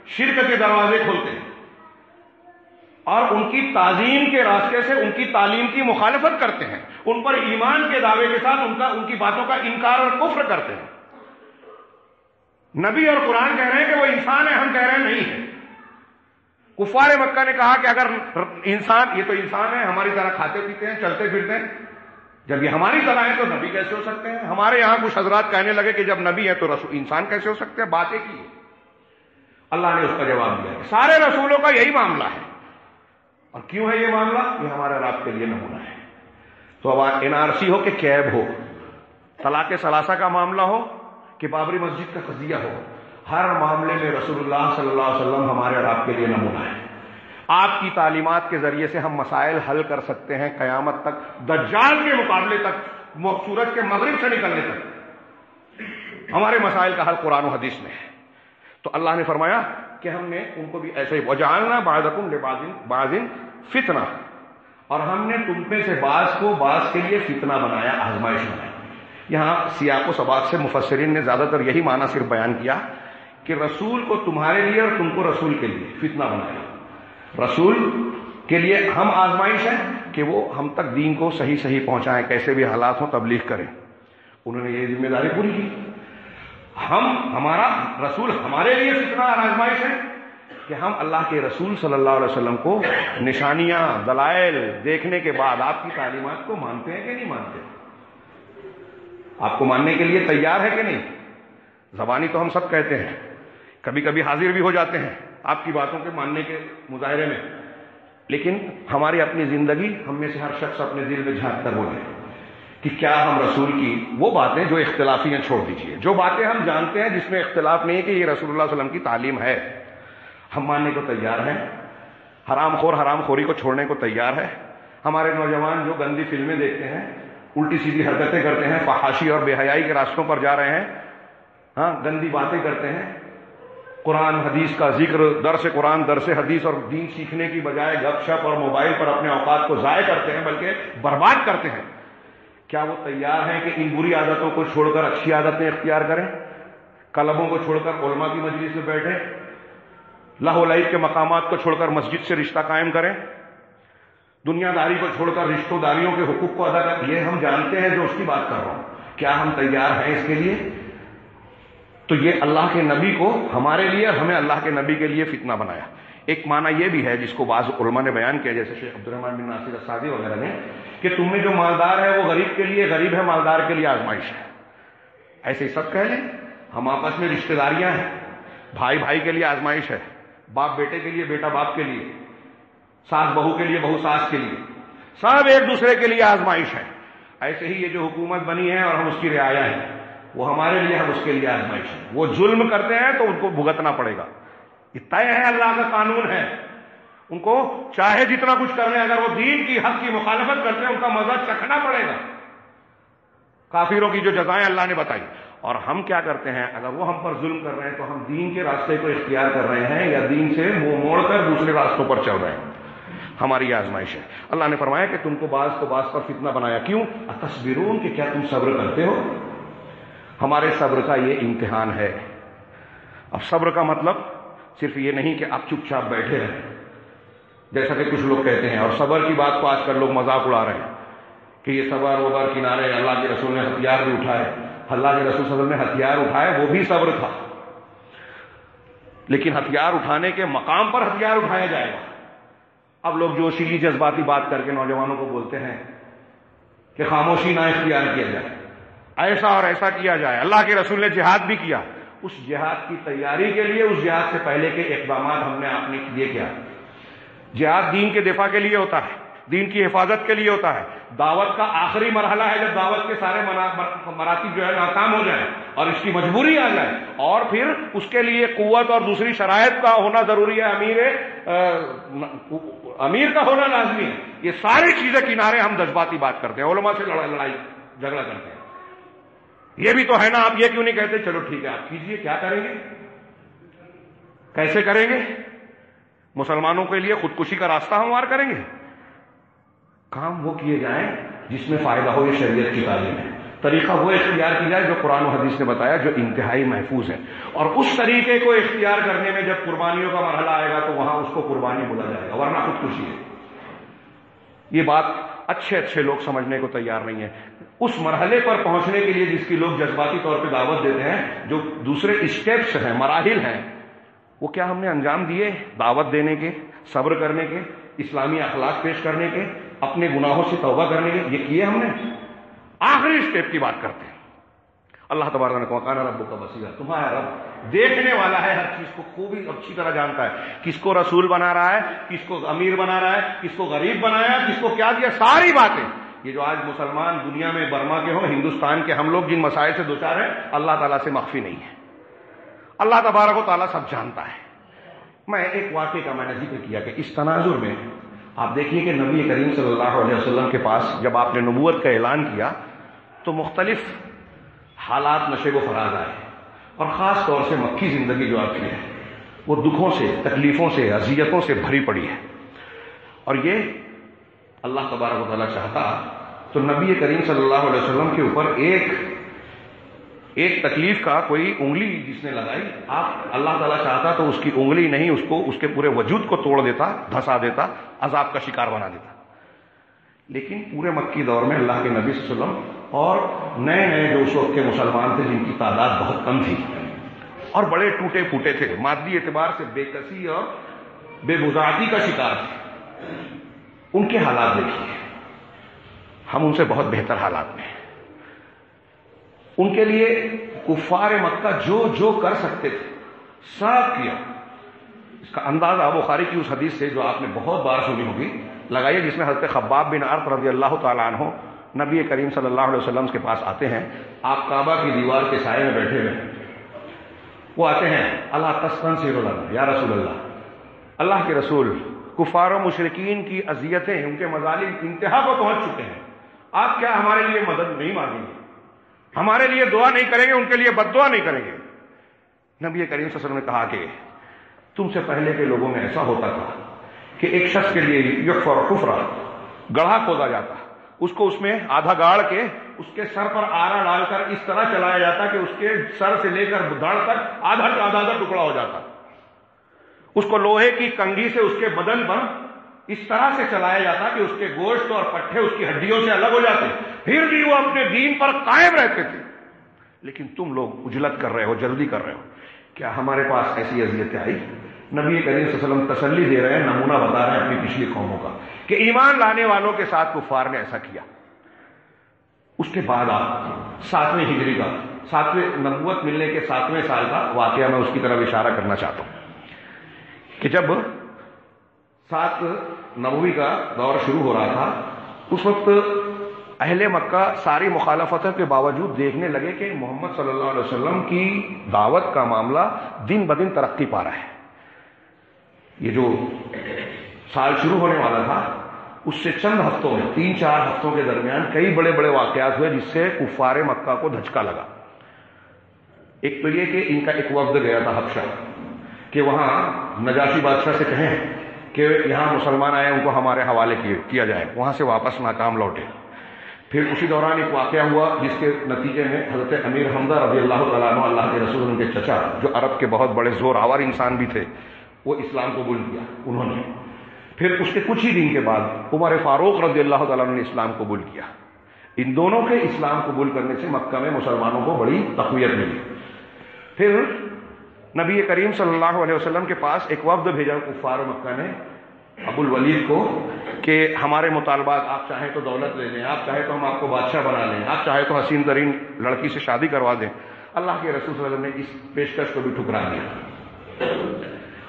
شرک کے دروازے کھولتے ہیں، اور ان کی تعظیم کے راستے سے ان کی تعلیم کی مخالفت کرتے ہیں، ان پر ایمان کے دعوے کے ساتھ ان کی باتوں کا انکار اور کفر کرتے ہیں۔ نبی اور قرآن کہہ رہے ہیں کہ وہ انسان ہے، ہم کہہ رہے ہیں نہیں ہے۔ کفار مکہ نے کہا کہ اگر انسان، یہ تو انسان ہے، ہماری طرح کھاتے پیتے ہیں، چلتے پھرتے ہیں، جب یہ ہماری طرح ہے تو نبی کیسے ہو سکتے ہیں؟ ہمارے یہاں کچھ حضرات کہنے لگے کہ جب نبی ہے تو رسول انسان کیسے ہو سکتے ہیں؟ باتیں کی۔ اللہ نے اس کا جواب دیا، سارے رسولوں کا یہی معاملہ ہے۔ اور کیوں ہے یہ معاملہ؟ یہ ہمارے رات کے لیے نمونہ ہے۔ تو اب NRC ہو کہ کیب ہو، طلاق ثلاثہ کا معاملہ ہو کہ بابری مسجد کا قضیہ ہو، ہر معاملے میں رسول اللہ صلی اللہ علیہ وسلم ہمارے اور آپ کے لیے نمونہ ہے۔ آپ کی تعلیمات کے ذریعے سے ہم مسائل حل کر سکتے ہیں قیامت تک، دجال کے مقابلے تک، سورج کے مغرب سے نکلنے تک ہمارے مسائل کا حل قرآن و حدیث میں ہے۔ تو اللہ نے فرمایا کہ ہم نے ان کو بھی ایسے ہی وجعلنا بعضکم لبعض فتنہ، اور ہم نے تم میں سے بعض کو بعض کے لیے فتنہ بنایا، آزمائش بنایا۔ یہاں سیاق و سباق سے مفسرین نے زیادہ تر یہی معنی صرف بیان کیا کہ رسول کو تمہارے لیے اور تم کو رسول کے لیے فتنہ بنایا۔ رسول کے لیے ہم آزمائش ہے کہ وہ ہم تک دین کو صحیح صحیح پہنچائیں، کیسے بھی حالات ہوں تبلیغ کریں، انہوں نے یہ ذمہ داری پوری کی۔ ہمارا رسول ہمارے لیے فتنہ اور آزمائش ہے کہ ہم اللہ کے رسول صلی اللہ علیہ وسلم کو نشانیاں دلائل دیکھنے کے بعد آپ کی تعلیمات کو مانتے ہیں کہ نہیں مانتے؟ آپ کو ماننے کے لیے تیار ہے کہ نہیں؟ زبانی تو ہم سب کہتے ہیں، کبھی کبھی حاضر بھی ہو جاتے ہیں آپ کی باتوں کے ماننے کے مظاہرے میں، لیکن ہماری اپنی زندگی، ہم میں سے ہر شخص اپنے دل میں جھانک کر بولے کہ کیا ہم رسول کی وہ باتیں جو اختلافی ہیں چھوڑ دیجئے، جو باتیں ہم جانتے ہیں جس میں اختلاف نہیں ہے کہ یہ رسول اللہ صلی اللہ علیہ وسلم کی تعلیم ہے، ہم ماننے کو تیار ہیں؟ حرام خوری کو چھوڑنے کو تیار ہے؟ ہمارے نوجوان جو گندی فلمیں دیکھتے ہیں، الٹی سیدھی حرکتیں کرتے ہیں، فحاشی اور بے حیائی کے راستوں پر جا رہے ہیں، ہاں گندی باتیں کرتے ہیں، قرآن حدیث کا ذکر، درس قرآن درس حدیث اور دین سیکھنے کی بجائے گپ شپ اور موبائل پر اپنے اوقات کو ضائع کرتے ہیں بلکہ برباد کرتے ہیں، کیا وہ تیار ہیں کہ ان بری عادتوں کو چھوڑ کر اچھی عادتیں اختیار کریں؟ کلبوں کو چھوڑ کر علماء کی مجلس میں بیٹھیں، لہو و لعب کے مقامات کو چھوڑ کر مسجد سے رشتہ قائم کریں، دنیا داری کو چھوڑ کر رشتوں داریوں کے حقوق کو ادا کریں؟ یہ ہم جانتے ہیں جو اس کی بات کر رہا ہوں، کیا ہم تیار ہیں اس کے لیے؟ تو یہ اللہ کے نبی کو ہمارے لیے اور ہمیں اللہ کے نبی کے لیے فتنہ بنایا۔ ایک معنی یہ بھی ہے جس کو بعض علماء نے بیان کیا، جیسے شیخ عبد الرحمن بن ناصر السعدی وغیرہ نے، کہ تم میں جو مالدار ہے وہ غریب کے لیے، غریب ہے مالدار کے لیے آزمائش ہے۔ ایسے ہی سب کہہ لیں، ہم آپس میں رشتہ داریاں ہیں، بھائی بھائی کے لیے آزمائش ہے، باپ بیٹے کے لیے، بیٹا باپ کے لیے، ساس بہو کے لیے، بہو ساس کے لیے، سب ایک دوسرے کے لیے آزمائش ہے۔ ایسے ہی یہ جو حکومت بنی ہے اور ہم اس کی رعایا ہیں، وہ ہمارے لیے، ہم اس کے لیے آزمائش ہے۔ وہ ظلم کرتے ہیں تو ان کو بھگتنا پڑے گا، یہ طے ہے، اللہ کا قانون ہے، ان کو چاہے جتنا کچھ کر لیں، اگر وہ دین کی حق کی مخالفت کرتے ہیں ان کا مزہ چکھنا پڑے گا۔ کافروں کی جو جزائیں اللہ نے بتائی، اور ہم کیا کرتے ہیں؟ اگر وہ ہم پر ظلم کر رہے ہیں تو ہم دین کے راستے کو اختیار کر رہے ہیں یا دین سے منہ موڑ کر دوسرے راستوں پر چل رہے ہیں؟ ہماری آزمائش ہے۔ اللہ نے فرمایا کہ تم کو بعض پر فتنہ بنایا، کیوں؟ اتصبرون، کہ کیا تم صبر کرتے ہو؟ ہمارے صبر کا یہ امتحان ہے۔ اب صبر کا مطلب صرف یہ نہیں کہ آپ چپ چاپ بیٹھے رہیں جیسا کہ کچھ لوگ کہتے ہیں، اور صبر کی بات کو آج کل لوگ مذاق اڑا رہے ہیں کہ یہ صبر وبر کنارے، اللہ کے رسول نے ہتھیار بھی اٹھائے، اللہ کے رسول صلی اللہ علیہ وسلم نے ہتھیار اٹھائے، وہ بھی صبر تھا، لیکن ہتھیار اٹھانے کے مقام پر ہتھیار اٹھایا جائے گا۔ اب لوگ جوشیلی جذباتی بات کر کے نوجوانوں کو بولتے ہیں کہ خاموشی نہ اختیار کیا جائے، ایسا اور ایسا کیا جائے، اللہ کے رسول نے جہاد بھی کیا۔ اس جہاد کی تیاری کے لیے، اس جہاد سے پہلے کے اقدامات ہم نے آپ نے کیے کیا؟ جہاد دین کے دفاع کے لیے ہوتا ہے، دین کی حفاظت کے لیے ہوتا ہے، دعوت کا آخری مرحلہ ہے جب دعوت کے سارے مراتب جو ہے ناکام ہو جائیں اور اس کی مجبوری آ جائے، اور پھر اس کے لیے قوت اور دوسری شرائط کا ہونا ضروری ہے، امیر کا ہونا لازمی ہے۔ یہ ساری چیزیں کنارے، ہم جذباتی بات کرتے ہیں، علماء سے لڑائی جھگڑا کرتے ہیں، یہ بھی تو ہے نا، آپ یہ کیوں نہیں کہتے چلو ٹھیک ہے آپ کیجئے؟ کیا کریں گے؟ کیسے کریں گے؟ مسلمانوں کے لیے خودکشی کا راستہ ہموار کریں گے؟ کام وہ کیے جائیں جس میں فائدہ ہو، یہ شریعت کی تعلیم ہے، طریقہ وہ اختیار کی جائے جو قرآن و حدیث نے بتایا، جو انتہائی محفوظ ہے، اور اس طریقے کو اختیار کرنے میں جب قربانیوں کا مرحلہ آئے گا تو وہاں اس کو قربانی بولا جائے گا، ورنہ خودکشی ہے۔ یہ بات اچھے لوگ سمجھنے کو تیار نہیں ہے۔ اس مرحلے پر پہنچنے کے لیے جس کی لوگ جذباتی طور پہ دعوت دیتے ہیں، جو دوسرے اسٹیپس ہیں، مراحل ہیں، وہ کیا ہم نے انجام دیے؟ دعوت دینے کے، صبر کرنے کے، اسلامی اخلاق پیش کرنے کے، اپنے گناہوں سے توبہ کرنے کے، یہ کیے ہم نے؟ آخری اسٹیپ کی بات کرتے ہیں۔ اللہ تبارک نے کہا کان ربک بصیرا، تمہارا رب دیکھنے والا ہے، ہر چیز کو خوبی اچھی طرح جانتا ہے، کس کو رسول بنا رہا ہے، کس کو امیر بنا رہا ہے، کس کو غریب بنایا، کس کو کیا دیا، ساری باتیں۔ یہ جو آج مسلمان دنیا میں برما کے ہوں، ہندوستان کے ہم لوگ جن مسائل سے دوچار ہیں، اللہ تعالیٰ سے مخفی نہیں ہے، اللہ تبارک و تعالیٰ سب جانتا ہے۔ میں ایک واقعے کا میں نے ذکر کیا کہ اس تناظر میں آپ دیکھیے کہ نبی کریم صلی اللہ علیہ وسلم کے پاس جب آپ نے نبوت کا اعلان کیا تو مختلف حالات نشیب و فراز آئے، اور خاص طور سے مکی زندگی جو آپ کی ہے وہ دکھوں سے، تکلیفوں سے، اذیتوں سے بھری پڑی ہے، اور یہ اللہ تبارک و تعالیٰ چاہتا تو نبی کریم صلی اللہ علیہ وسلم کے اوپر ایک تکلیف کا کوئی انگلی جس نے لگائی، آپ اللہ تعالیٰ چاہتا تو اس کی انگلی نہیں، اس کو، اس کے پورے وجود کو توڑ دیتا، دھسا دیتا، عذاب کا شکار بنا دیتا۔ لیکن پورے مکی دور میں اللہ کے نبی صلی اللہ علیہ وسلم اور نئے جو اس وقت کے مسلمان تھے جن کی تعداد بہت کم تھی، اور بڑے ٹوٹے پھوٹے تھے، مادی اعتبار سے بے کسی اور بے بضاعتی کا شکار تھے۔ ان کے حالات دیکھیے، ہم ان سے بہت بہتر حالات میں ہیں۔ ان کے لیے کفار مکہ جو جو کر سکتے تھے سب کیا۔ اس کا اندازہ بخاری کی اس حدیث سے جو آپ نے بہت بار سنی ہوگی لگائیے، جس میں حضرت خباب بن عرط رضی اللہ تعالیٰ عنہ نبی کریم صلی اللہ علیہ وسلم کے پاس آتے ہیں۔ آپ کعبہ کی دیوار کے سائے میں بیٹھے ہوئے ہیں، وہ آتے ہیں، اللہ تستنصر لنا یا رسول اللہ، اللہ کے رسول، کفار و مشرکین کی اذیتیں، ان کے مظالم انتہا کو پہنچ چکے ہیں، آپ کیا ہمارے لیے مدد نہیں مانگیں گے، ہمارے لیے دعا نہیں کریں گے، ان کے لیے بد دعا نہیں کریں گے؟ نبی کریم صلی اللہ علیہ وسلم نے کہا کہ تم سے پہلے کے لوگوں میں ایسا ہوتا تھا کہ ایک شخص کے لیے یحفر حفرہ، گڑھا کھودا جاتا، اس کو اس میں آدھا گاڑ کے اس کے سر پر آرا ڈال کر اس طرح چلایا جاتا کہ اس کے سر سے لے کر دھڑ تک آدھا آدھا ٹکڑا ہو جاتا، اس کو لوہے کی کنگھی سے اس کے بدن پر اس طرح سے چلایا جاتا کہ اس کے گوشت اور پٹھے اس کی ہڈیوں سے الگ ہو جاتے، پھر بھی وہ اپنے دین پر قائم رہتے تھے۔ لیکن تم لوگ عجلت کر رہے ہو، جلدی کر رہے ہو، کیا ہمارے پاس ایسی اذیتیں آئی؟ نبی کریم صلی اللہ علیہ وسلم تسلی دے رہے ہیں، نمونہ بتا رہے ہیں اپنی پچھلی قوموں کا کہ ایمان لانے والوں کے ساتھ کفار نے ایسا کیا۔ اس کے بعد آپ 7ویں ہجری کا، 7ویں نبوت ملنے کے 7ویں سال کا واقعہ میں اس کی طرف اشارہ کرنا چاہتا ہوں کہ جب 7 نبوی کا دور شروع ہو رہا تھا، اس وقت اہل مکہ ساری مخالفتوں کے باوجود دیکھنے لگے کہ محمد صلی اللہ علیہ وسلم کی دعوت کا معاملہ دن بدن ترقی پا رہا ہے۔ یہ جو سال شروع ہونے والا تھا اس سے چند ہفتوں میں، 3-4 ہفتوں کے درمیان کئی بڑے بڑے واقعات ہوئے جس سے کفار مکہ کو دھچکا لگا۔ ایک تو یہ کہ ان کا ایک وفد گیا تھا حبشہ کہ وہاں نجاشی بادشاہ سے کہیں کہ یہاں مسلمان آئے، ان کو ہمارے حوالے کیا جائے، وہاں سے واپس ناکام لوٹے۔ پھر اسی دوران ایک واقعہ ہوا جس کے نتیجے میں حضرت امیر حمزہ رضی اللہ تعالیٰ عنہ، اللہ کے رسول ان کے چچا جو عرب کے بہت بڑے زور آور انسان بھی تھے، وہ اسلام قبول کیا انہوں نے۔ پھر اس کے کچھ ہی دن کے بعد عمر فاروق رضی اللہ تعالیٰ عنہ نے اسلام قبول کیا۔ ان دونوں کے اسلام قبول کرنے سے مکہ میں مسلمانوں کو بڑی تقویت ملی۔ پھر نبی کریم صلی اللہ علیہ وسلم کے پاس ایک وفد بھیجا کفار مکہ نے ابو الولید کو کہ ہمارے مطالبات، آپ چاہیں تو دولت لے لیں، آپ چاہیں تو ہم آپ کو بادشاہ بنا لیں، آپ چاہیں تو حسین ترین لڑکی سے شادی کروا دیں۔ اللہ کے رسول صلی اللہ علیہ وسلم نے اس پیشکش کو بھی ٹھکرا دیا۔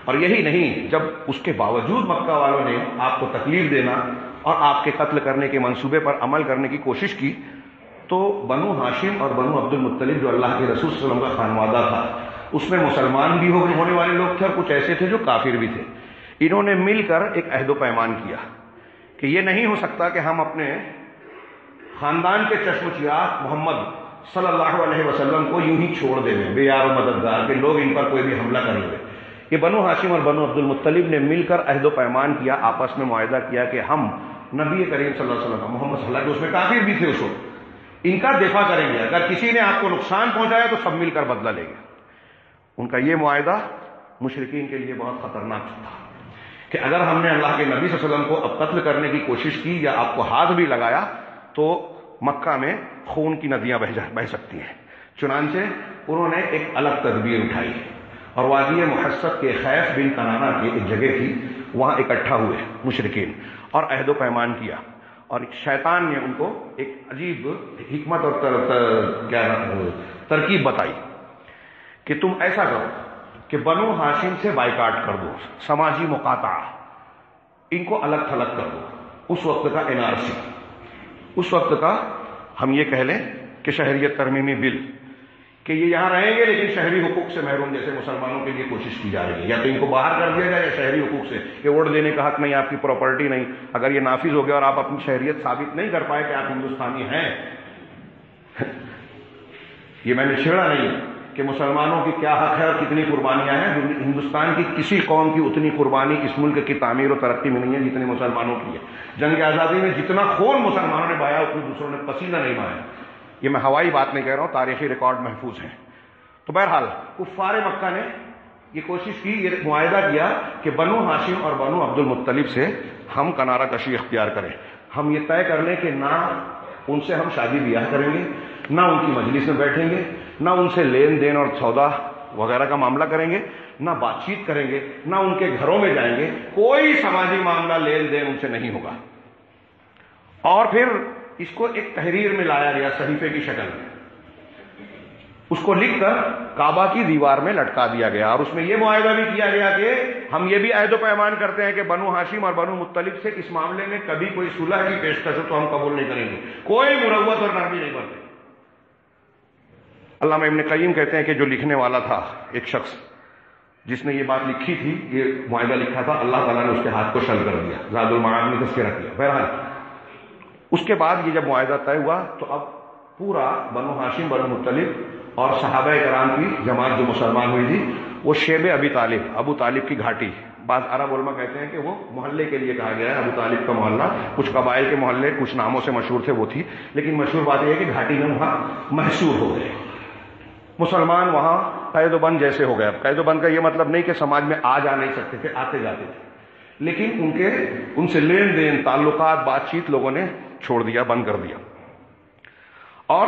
اور یہی نہیں، جب اس کے باوجود مکہ والوں نے آپ کو تکلیف دینا اور آپ کے قتل کرنے کے منصوبے پر عمل کرنے کی کوشش کی، تو بنو ہاشم اور بنو عبد المطلب جو اللہ کے رسول صلی اللہ علیہ وسلم کا خانوادہ تھا، اس میں مسلمان بھی ہونے والے لوگ تھے اور کچھ ایسے تھے جو کافر بھی تھے۔ انہوں نے مل کر ایک عہد و پیمان کیا کہ یہ نہیں ہو سکتا کہ ہم اپنے خاندان کے چشم و چراغ محمد صلی اللہ علیہ وسلم کو یوں ہی چھوڑ دیں بے یار و مددگار کہ لوگ ان پر کوئی بھی حملہ کر لیں۔ یہ بنو ہاشم اور بنو عبد المطلب نے مل کر عہد و پیمان کیا، آپس میں معاہدہ کیا کہ ہم نبی کریم صلی اللہ علیہ وسلم محمد صلی اللہ علیہ وسلم، اس میں کافر بھی تھے اس وقت، ان کا دفاع کریں گے، اگر کسی نے آپ کو نقصان پہنچایا تو سب مل کر بدلہ لیں گے۔ ان کا یہ معاہدہ مشرکین کے لیے بہت خطرناک تھا کہ اگر ہم نے اللہ کے نبی صلی اللہ علیہ وسلم کو اب قتل کرنے کی کوشش کی یا آپ کو ہاتھ بھی لگایا تو مکہ میں خون کی ندیاں بہہ سکتی ہیں۔ چنانچہ انہوں نے ایک الگ تدبیر اٹھائی اور وادی محصب کے خیف بن کنانہ کی ایک جگہ تھی، وہاں اکٹھا ہوئے مشرکین اور عہد و پیمان کیا، اور شیطان نے ان کو ایک عجیب حکمت اور ترکیب بتائی کہ تم ایسا کرو کہ بنو ہاشم سے بائیکاٹ کر دو، سماجی مقاطعہ، ان کو الگ تھلگ کر دو۔ اس وقت کا NRC، اس وقت کا ہم یہ کہہ لیں کہ شہریت ترمیمی بل، کہ یہ یہاں رہیں گے لیکن شہری حقوق سے محروم، جیسے مسلمانوں کے لیے کوشش کی جا رہی ہے، یا تو ان کو باہر کر دیا جائے یا شہری حقوق سے کہ ووٹ دینے کا حق نہیں، آپ کی پراپرٹی نہیں۔ اگر یہ نافذ ہو گیا اور آپ اپنی شہریت ثابت نہیں کر پائے کہ آپ ہندوستانی ہیں، یہ میں نے چھیڑا نہیں کہ مسلمانوں کی کیا حق ہے اور کتنی قربانیاں ہیں، ہندوستان کی کسی قوم کی اتنی قربانی اس ملک کی تعمیر و ترقی میں نہیں ہے جتنی مسلمانوں کی ہے۔ جنگ آزادی میں جتنا خون مسلمانوں نے بہایا اتنی دوسروں نے پسینہ نہیں بہایا۔ یہ میں ہوائی بات نہیں کہہ رہا ہوں، تاریخی ریکارڈ محفوظ ہیں۔ تو بہرحال کفار مکہ نے یہ کوشش کی، یہ معاہدہ کیا کہ بنو ہاشم اور بنو عبد المطلب سے ہم کنارہ کشی اختیار کریں، ہم یہ طے کر لیں کہ نہ ان سے ہم شادی بیاہ کریں گے، نہ ان کی مجلس میں بیٹھیں گے، نہ ان سے لین دین اور سودا وغیرہ کا معاملہ کریں گے، نہ بات چیت کریں گے، نہ ان کے گھروں میں جائیں گے، کوئی سماجی معاملہ لین دین ان سے نہیں ہوگا۔ اور پھر اس کو ایک تحریر میں لایا گیا صحیفے کی شکل میں، اس کو لکھ کر کعبہ کی دیوار میں لٹکا دیا گیا، اور اس میں یہ معاہدہ بھی کیا گیا کہ ہم یہ بھی عہد و پیمان کرتے ہیں کہ بنو ہاشم اور بنو مطلب سے اس معاملے میں کبھی کوئی صلح کی پیشکش ہو تو ہم قبول نہیں کریں گے، کوئی مروت اور نرمی نہیں برتیں۔ علامہ ابن قیم کہتے ہیں کہ جو لکھنے والا تھا ایک شخص جس نے یہ بات لکھی تھی، یہ معاہدہ لکھا تھا، اللہ تعالیٰ نے اس کے ہاتھ کو شل کر دیا، زاد المعاد میں تذکرہ کیا۔ بہرحال اس کے بعد یہ جب معاہدہ طے ہوا تو اب پورا بنو ہاشم بنو مطلب اور صحابہ کرام کی جماعت جو مسلمان ہوئی تھی، وہ شیب ابی طالب، ابو طالب کی گھاٹی، بعض عرب علماء کہتے ہیں کہ وہ محلے کے لیے کہا گیا ہے، ابو طالب کا محلہ، کچھ قبائل کے محلے کچھ ناموں سے مشہور تھے وہ تھی، لیکن مشہور بات یہ ہے کہ گھاٹی میں وہاں محصور ہو گئے مسلمان، وہاں قید و بند جیسے ہو گئے۔ اب قید و بند کا یہ مطلب نہیں کہ سماج میں آ جا نہیں سکتے تھے، آتے جاتے تھے، لیکن ان سے لین دین تعلقات بات چیت لوگوں نے چھوڑ دیا، بند کر دیا۔ اور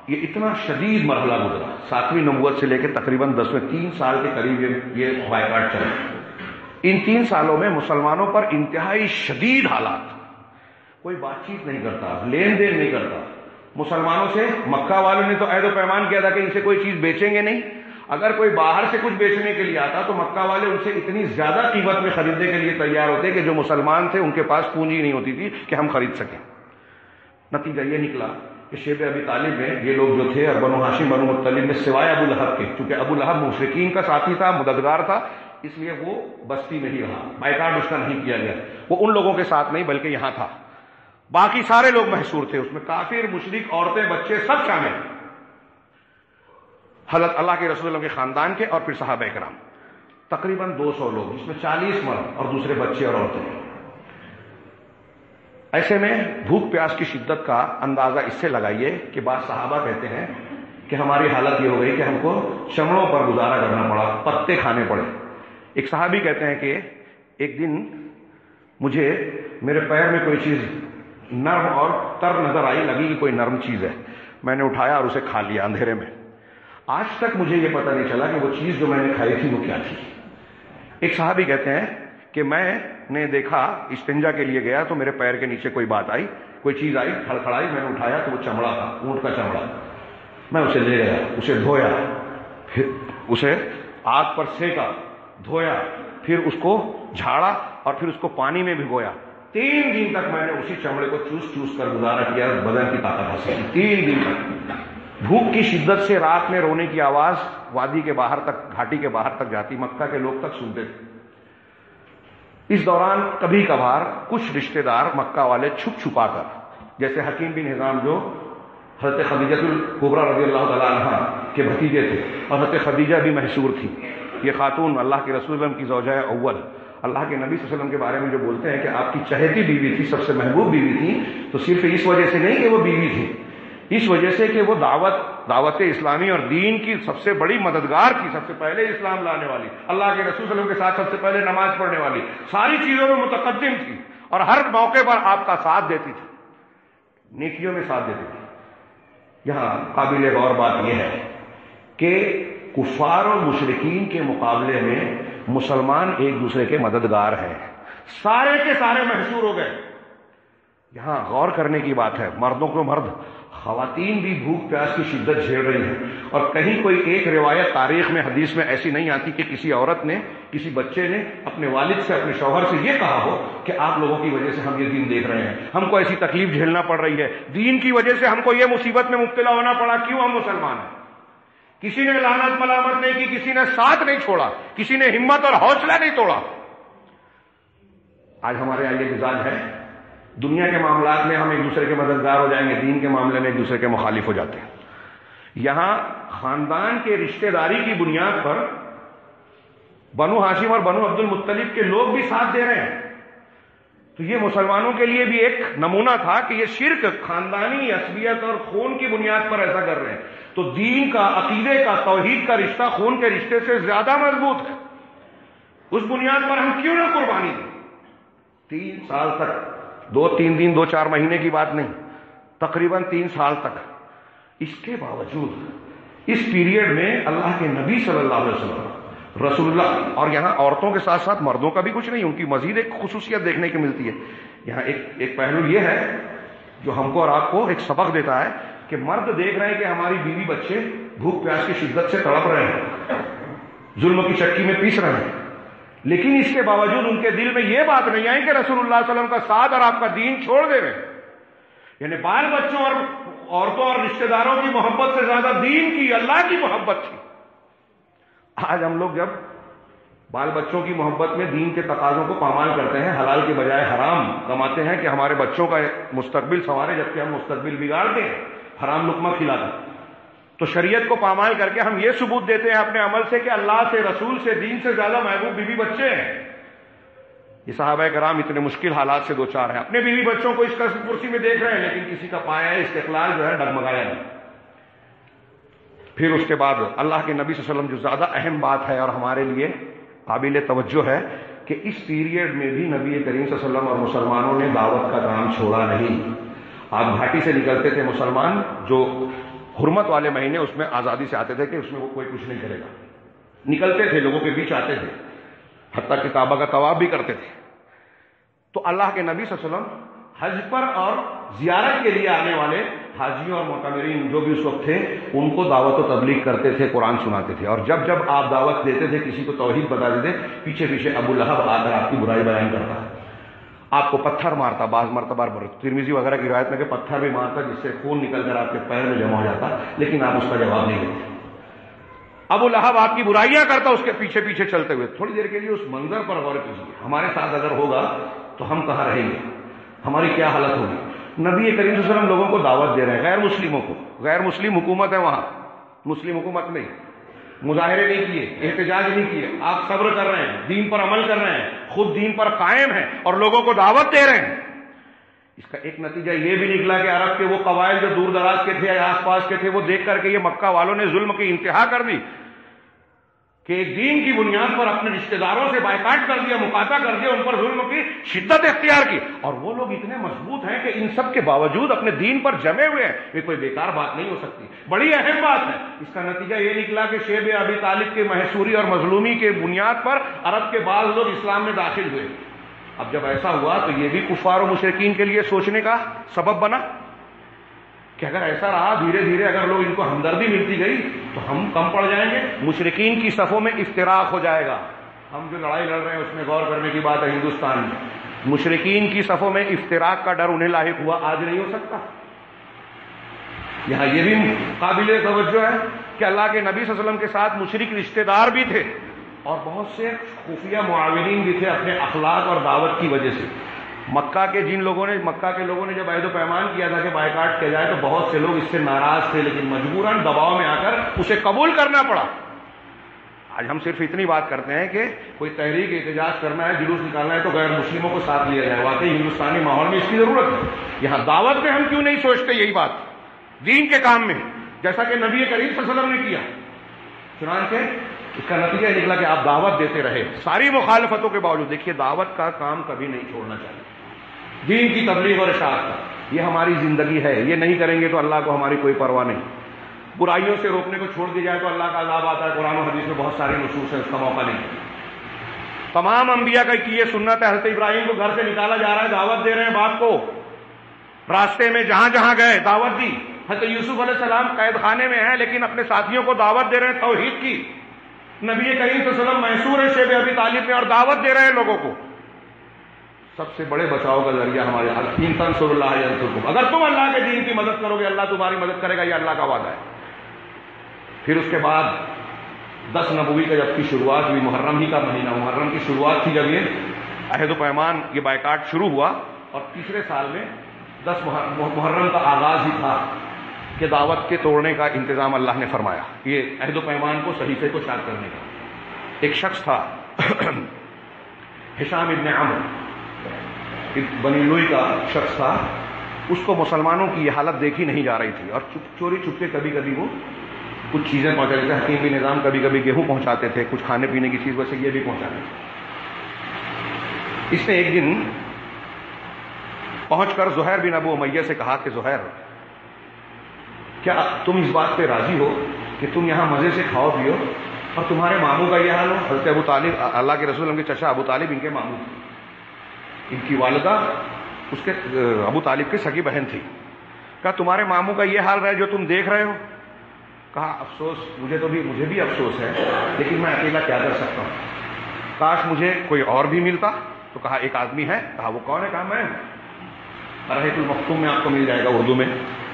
یہ اتنا شدید مرحلہ گزرا 7ویں نبوت سے لے کے تقریباً 10ویں، 3 سال کے قریب یہ بائیکاٹ چلا۔ ان 3 سالوں میں مسلمانوں پر انتہائی شدید حالات، کوئی بات چیت نہیں کرتا، لین دین نہیں کرتا۔ مسلمانوں سے مکہ والوں نے تو عہد و پیمان کیا تھا کہ ان سے کوئی چیز بیچیں گے نہیں، اگر کوئی باہر سے کچھ بیچنے کے لیے آتا تو مکہ والے ان سے اتنی زیادہ قیمت میں خریدنے کے لیے تیار ہوتے کہ جو مسلمان تھے ان کے پاس پونجی نہیں ہوتی تھی کہ ہم خرید سکیں۔ نتیجہ یہ نکلا کہ شیب ابی طالب میں یہ لوگ جو تھے اور بنو ہاشم بنو مطلب میں سوائے ابو لہب کے، چونکہ ابو لہب مشرکین کا ساتھی تھا، مددگار تھا، اس لیے وہ بستی میں ہی رہا، بائیکاٹ اس کا نہیں کیا گیا، وہ ان لوگوں کے ساتھ نہیں بلکہ یہاں تھا، باقی سارے لوگ محصور تھے، اس میں کافر، مشرک، عورتیں، بچے سب شامل، حضرت اللہ کے رسول اللہ کے خاندان کے اور پھر صحابہ کرام، تقریباً 200 لوگ، جس میں 40 مرد اور دوسرے بچے اور عورتیں۔ ایسے میں بھوک پیاس کی شدت کا اندازہ اس سے لگائیے کہ بعض صحابہ کہتے ہیں کہ ہماری حالت یہ ہو گئی کہ ہم کو چمڑوں پر گزارا کرنا پڑا، پتے کھانے پڑے۔ ایک صحابی کہتے ہیں کہ ایک دن مجھے میرے پیر میں کوئی چیز نرم اور تر نظر آئی، لگی کہ کوئی نرم چیز ہے، میں نے اٹھایا اور اسے کھا لیا اندھیرے میں۔ آج تک مجھے یہ پتہ نہیں چلا کہ وہ چیز جو میں نے کھائی تھی وہ کیا تھی۔ ایک صحابی کہتے ہیں کہ میں نے دیکھا، استنجا کے لیے گیا تو میرے پیر کے نیچے کوئی بات آئی، کوئی چیز آئی، کھڑکھڑائی، میں نے اٹھایا تو وہ چمڑا تھا، اونٹ کا چمڑا، میں اسے لے گیا، اسے دھویا، پھر اسے آگ پر سینکا، دھویا، پھر اس کو جھاڑا اور پھر اس کو پانی میں بھگویا۔ 3 دن تک میں نے اسی چمڑے کو چوس چوس کر گزارا کیا، بدن کی طاقت حاصل کی۔ 3 دن تک بھوک کی شدت سے رات میں رونے کی آواز وادی کے باہر تک، گھاٹی کے باہر تک جاتی، مکہ کے لوگ تک سنتے تھے۔ اس دوران کبھی کبھار کچھ رشتہ دار مکہ والے چھپ چھپا کر، جیسے حکیم بن حزام جو حضرت خدیجہ الکبریٰ رضی اللہ تعالیٰ عنہ کے بھتیجے تھے، اور حضرت خدیجہ بھی محصور تھی، یہ خاتون اللہ کے رسول اللہ کی زوجہ اول، اللہ کے نبی صلی اللہ علیہ وسلم کے بارے میں جو بولتے ہیں کہ آپ کی چہیتی بیوی تھی، سب سے محبوب بیوی تھی، تو صرف اس وجہ سے نہیں کہ وہ بیوی تھی، اس وجہ سے کہ وہ دعوت اسلامی اور دین کی سب سے بڑی مددگار تھی، سب سے پہلے اسلام لانے والی، اللہ کے رسول صلی اللہ علیہ وسلم کے ساتھ سب سے پہلے نماز پڑھنے والی، ساری چیزوں میں متقدم تھی اور ہر موقع پر آپ کا ساتھ دیتی تھی، نیکیوں میں ساتھ دیتی تھی۔ یہاں قابل غور بات یہ ہے کہ کفار اور مشرکین کے مقابلے میں مسلمان ایک دوسرے کے مددگار ہیں، سارے کے سارے محصور ہو گئے۔ یہاں غور کرنے کی بات ہے، مردوں کو مرد، خواتین بھی بھوک پیاس کی شدت جھیل رہی ہیں، اور کہیں کوئی ایک روایت تاریخ میں، حدیث میں ایسی نہیں آتی کہ کسی عورت نے، کسی بچے نے اپنے والد سے، اپنے شوہر سے یہ کہا ہو کہ آپ لوگوں کی وجہ سے ہم یہ دین دیکھ رہے ہیں، ہم کو ایسی تکلیف جھیلنا پڑ رہی ہے، دین کی وجہ سے ہم کو یہ مصیبت میں مبتلا ہونا پڑا، کیوں ہم مسلمان ہیں؟ کسی نے لعنت ملامت نہیں کی، کسی نے ساتھ نہیں چھوڑا، کسی نے ہمت اور حوصلہ نہیں توڑا۔ آج ہمارے یہاں یہ مزاج ہے، دنیا کے معاملات میں ہم ایک دوسرے کے مددگار ہو جائیں گے، دین کے معاملے میں ایک دوسرے کے مخالف ہو جاتے ہیں۔ یہاں خاندان کے رشتہ داری کی بنیاد پر بنو ہاشم اور بنو عبد المطلب کے لوگ بھی ساتھ دے رہے ہیں، تو یہ مسلمانوں کے لیے بھی ایک نمونہ تھا کہ یہ شرک خاندانی عصبیت اور خون کی بنیاد پر ایسا کر رہے ہیں، تو دین کا، عقیدے کا، توحید کا رشتہ خون کے رشتے سے زیادہ مضبوط ہے، اس بنیاد پر ہم کیوں نہ قربانی دیں؟ 3 سال تک، 2-3 دن 2-4 مہینے کی بات نہیں، تقریباً 3 سال تک۔ اس کے باوجود اس پیریڈ میں اللہ کے نبی صلی اللہ علیہ وسلم رسول اللہ، اور یہاں عورتوں کے ساتھ ساتھ مردوں کا بھی کچھ نہیں، ان کی مزید ایک خصوصیت دیکھنے کی ملتی ہے. یہاں ایک پہلو یہ ہے جو ہم کو اور آپ کو ایک سبق دیتا ہے کہ مرد دیکھ رہے ہیں کہ ہماری بیوی بچے بھوک پیاس کی شدت سے تڑپ رہے ہیں، ظلم کی چکی میں پیس رہے ہیں، لیکن اس کے باوجود ان کے دل میں یہ بات نہیں آئی کہ رسول اللہ صلی اللہ علیہ وسلم کا ساتھ اور آپ کا دین چھوڑ دے رہے ہیں. یعنی بال بچوں اور عورتوں اور رشتہ داروں کی محبت سے زیادہ دین کی، اللہ کی محبت تھی. آج ہم لوگ جب بال بچوں کی محبت میں دین کے تقاضوں کو پامال کرتے ہیں، حلال کے بجائے حرام کماتے ہیں کہ ہمارے بچوں کا مستقبل سنوارے، جبکہ ہم مستقبل بگاڑتے ہیں حرام لقمہ کھلا کر، تو شریعت کو پامال کر کے ہم یہ ثبوت دیتے ہیں اپنے عمل سے کہ اللہ سے، رسول سے، دین سے زیادہ محبوب بیوی بچے ہیں. یہ صحابہ کرام اتنے مشکل حالات سے دوچار ہیں، اپنے بیوی بچوں کو اس کرسی میں دیکھ رہے ہیں، لیکن کسی کا پایا استقلال جو ہے ڈگمگایا نہیں. پھر اس کے بعد اللہ کے نبی صلی اللہ علیہ وسلم جو زیادہ اہم بات ہے اور ہمارے لیے قابل توجہ ہے کہ اس پیریڈ میں بھی نبی کریم صلی اللہ علیہ وسلم اور مسلمانوں نے دعوت کا کام چھوڑا نہیں. آپ گھاٹی سے نکلتے تھے مسلمان، جو حرمت والے مہینے اس میں آزادی سے آتے تھے کہ اس میں وہ کوئی کچھ نہیں کرے گا، نکلتے تھے، لوگوں کے بیچ آتے تھے، حتیٰ کہ کعبہ کا طواف بھی کرتے تھے. تو اللہ کے نبی صلی اللہ علیہ وسلم حج پر اور زیارت کے لیے آنے والے حاجیوں اور معتمرین جو بھی اس وقت تھے ان کو دعوت و تبلیغ کرتے تھے، قرآن سناتے تھے. اور جب جب آپ دعوت دیتے تھے، کسی کو توحید بتا دیتے، پیچھے پیچھے ابو لہب آ کر آپ کی برائی بیان کرتا، آپ کو پتھر مارتا، بعض مرتبہ ترمذی وغیرہ کی روایت میں کہ پتھر بھی مارتا جس سے خون نکل کر آپ کے پیر میں جمع ہو جاتا، لیکن آپ اس کا جواب نہیں دیتے. ابو لہب آپ کی برائیاں کرتا اس کے پیچھے پیچھے چلتے ہوئے. تھوڑی دیر کے لیے اس منظر پر غور کیجیے، ہمارے ساتھ اگر ہوگا تو ہم کہاں رہیں گے، ہماری کیا حالت ہوگی. نبی کریم صلی اللہ علیہ وسلم لوگوں کو دعوت دے رہے ہیں، غیر مسلموں کو، غیر مسلم حکومت ہے وہاں، مسلم حکومت نہیں، مظاہرے نہیں کیے، احتجاج نہیں کیے، آپ صبر کر رہے ہیں، دین پر عمل کر رہے ہیں، خود دین پر قائم ہیں اور لوگوں کو دعوت دے رہے ہیں. اس کا ایک نتیجہ یہ بھی نکلا کہ عرب کے وہ قبائل جو دور دراز کے تھے یا آس پاس کے تھے، وہ دیکھ کر کے یہ مکہ والوں نے ظلم کی انتہا کر دی کہ ایک دین کی بنیاد پر اپنے رشتہ داروں سے بائیکاٹ کر دیا، مقاطع کر دیا، ان پر ظلم کی شدت اختیار کی. اور وہ لوگ اتنے مضبوط ہیں کہ ان سب کے باوجود اپنے دین پر جمے ہوئے ہیں. یہ کوئی بیکار بات نہیں ہو سکتی، بڑی اہم بات ہے. اس کا نتیجہ یہ نکلا کہ شیب ابی طالب کے محصوری اور مظلومی کے بنیاد پر عرب کے بعض لوگ اسلام میں داخل ہوئے. اب جب ایسا ہوا تو یہ بھی کفار و مشرکین کے لیے سوچنے کا سبب بنا کہ اگر ایسا رہا دھیرے دھیرے اگر لوگ ان کو ہمدردی ملتی گئی تو ہم کم پڑ جائیں گے، مشرکین کی صفوں میں افتراق ہو جائے گا. ہم جو لڑائی لڑ رہے ہیں اس میں غور کرنے کی بات ہے، ہندوستان میں مشرکین کی صفوں میں افتراق کا ڈر انہیں لاحق ہوا، آج نہیں ہو سکتا. یہاں یہ بھی قابل توجہ ہے کہ اللہ کے نبی صلی اللہ علیہ وسلم کے ساتھ مشرک رشتہ دار بھی تھے اور بہت سے خفیہ معاونین بھی تھے اپنے اخلاق اور دعوت کی وجہ سے. مکہ کے لوگوں نے جب عہد و پیمان کیا تھا کہ بائیکاٹ کیا جائے تو بہت سے لوگ اس سے ناراض تھے، لیکن مجبوراً دباؤ میں آ کر اسے قبول کرنا پڑا. آج ہم صرف اتنی بات کرتے ہیں کہ کوئی تحریک احتجاج کرنا ہے، جلوس نکالنا ہے تو غیر مسلموں کو ساتھ لیا جائے. واقعی ہندوستانی ماحول میں اس کی ضرورت ہے. یہاں دعوت میں ہم کیوں نہیں سوچتے یہی بات دین کے کام میں، جیسا کہ نبی کریم صلی اللہ علیہ وسلم نے کیا. چنانچہ اس کا نتیجہ نکلا کہ آپ دعوت دیتے رہے ساری مخالفتوں کے باوجود. دیکھیے دعوت کا کام کبھی نہیں چھوڑنا چاہیے، دین کی تبلیغ اور اشاعت کا. یہ ہماری زندگی ہے، یہ نہیں کریں گے تو اللہ کو ہماری کوئی پرواہ نہیں. برائیوں سے روکنے کو چھوڑ دیا جائے تو اللہ کا عذاب آتا ہے. قرآن و حدیث میں بہت سارے نصوص ہیں، اس کا موقع نہیں. تمام انبیاء کا یہ سنت ہے. حضرت ابراہیم کو گھر سے نکالا جا رہا ہے، دعوت دے رہے ہیں باپ کو، راستے میں جہاں جہاں گئے دعوت دی. حضرت یوسف علیہ السلام قید خانے میں ہیں لیکن اپنے ساتھیوں کو دعوت دے رہے ہیں توحید کی. نبی کریم صلی اللہ علیہ وسلم محصور ہے شیب ابی طالب میں اور دعوت دے رہے ہیں لوگوں کو. سب سے بڑے بچاؤ کا ذریعہ ہمارے ان تنصروا اللہ ینصرکم، اگر تم اللہ کے دین کی مدد کرو گے اللہ تمہاری مدد کرے گا، یہ اللہ کا وعدہ ہے. پھر اس کے بعد 10 نبوی کا جب کی شروعات ہوئی، محرم ہی کا مہینہ، محرم کی شروعات تھی جب یہ عہد و پیمان یہ بائیکاٹ شروع ہوا، اور تیسرے سال میں 10 محرم کا آغاز ہی تھا کہ دعوت کے توڑنے کا انتظام اللہ نے فرمایا، یہ عہد و پیمان کو صحیفے کو شاد کرنے کا. ایک شخص تھا ہشام ابن عمرو، بنی لوئی کا شخص تھا. اس کو مسلمانوں کی یہ حالت دیکھی نہیں جا رہی تھی اور چوری چھپ کے کبھی کبھی وہ کچھ چیزیں پہنچاتے تھے. حکیم بھی نظام کبھی کبھی گیہوں پہنچاتے تھے، کچھ کھانے پینے کی چیز، ویسے یہ بھی پہنچاتے تھے. اس نے ایک دن پہنچ کر زہیر بن ابو امیہ سے کہا کہ زہیر، کیا تم اس بات پہ راضی ہو کہ کہ تم یہاں مزے سے کھاؤ پیو اور تمہارے ماموں کا یہ حال ہو. حضرت ابو طالب، اللہ کے رسول ان کے چچا ابو طالب ان کے ماموں تھے، ان کی والدہ اس کے ابو طالب کی سگی بہن تھی. کہا تمہارے ماموں کا یہ حال رہا جو تم دیکھ رہے ہو. کہا افسوس مجھے بھی افسوس ہے، لیکن میں اکیلا کیا کر سکتا ہوں، کاش مجھے کوئی اور بھی ملتا. تو کہا ایک آدمی ہے. کہا وہ کون ہے؟ کہا میں. رحیق المختوم میں آپ کو مل جائے گا اردو میں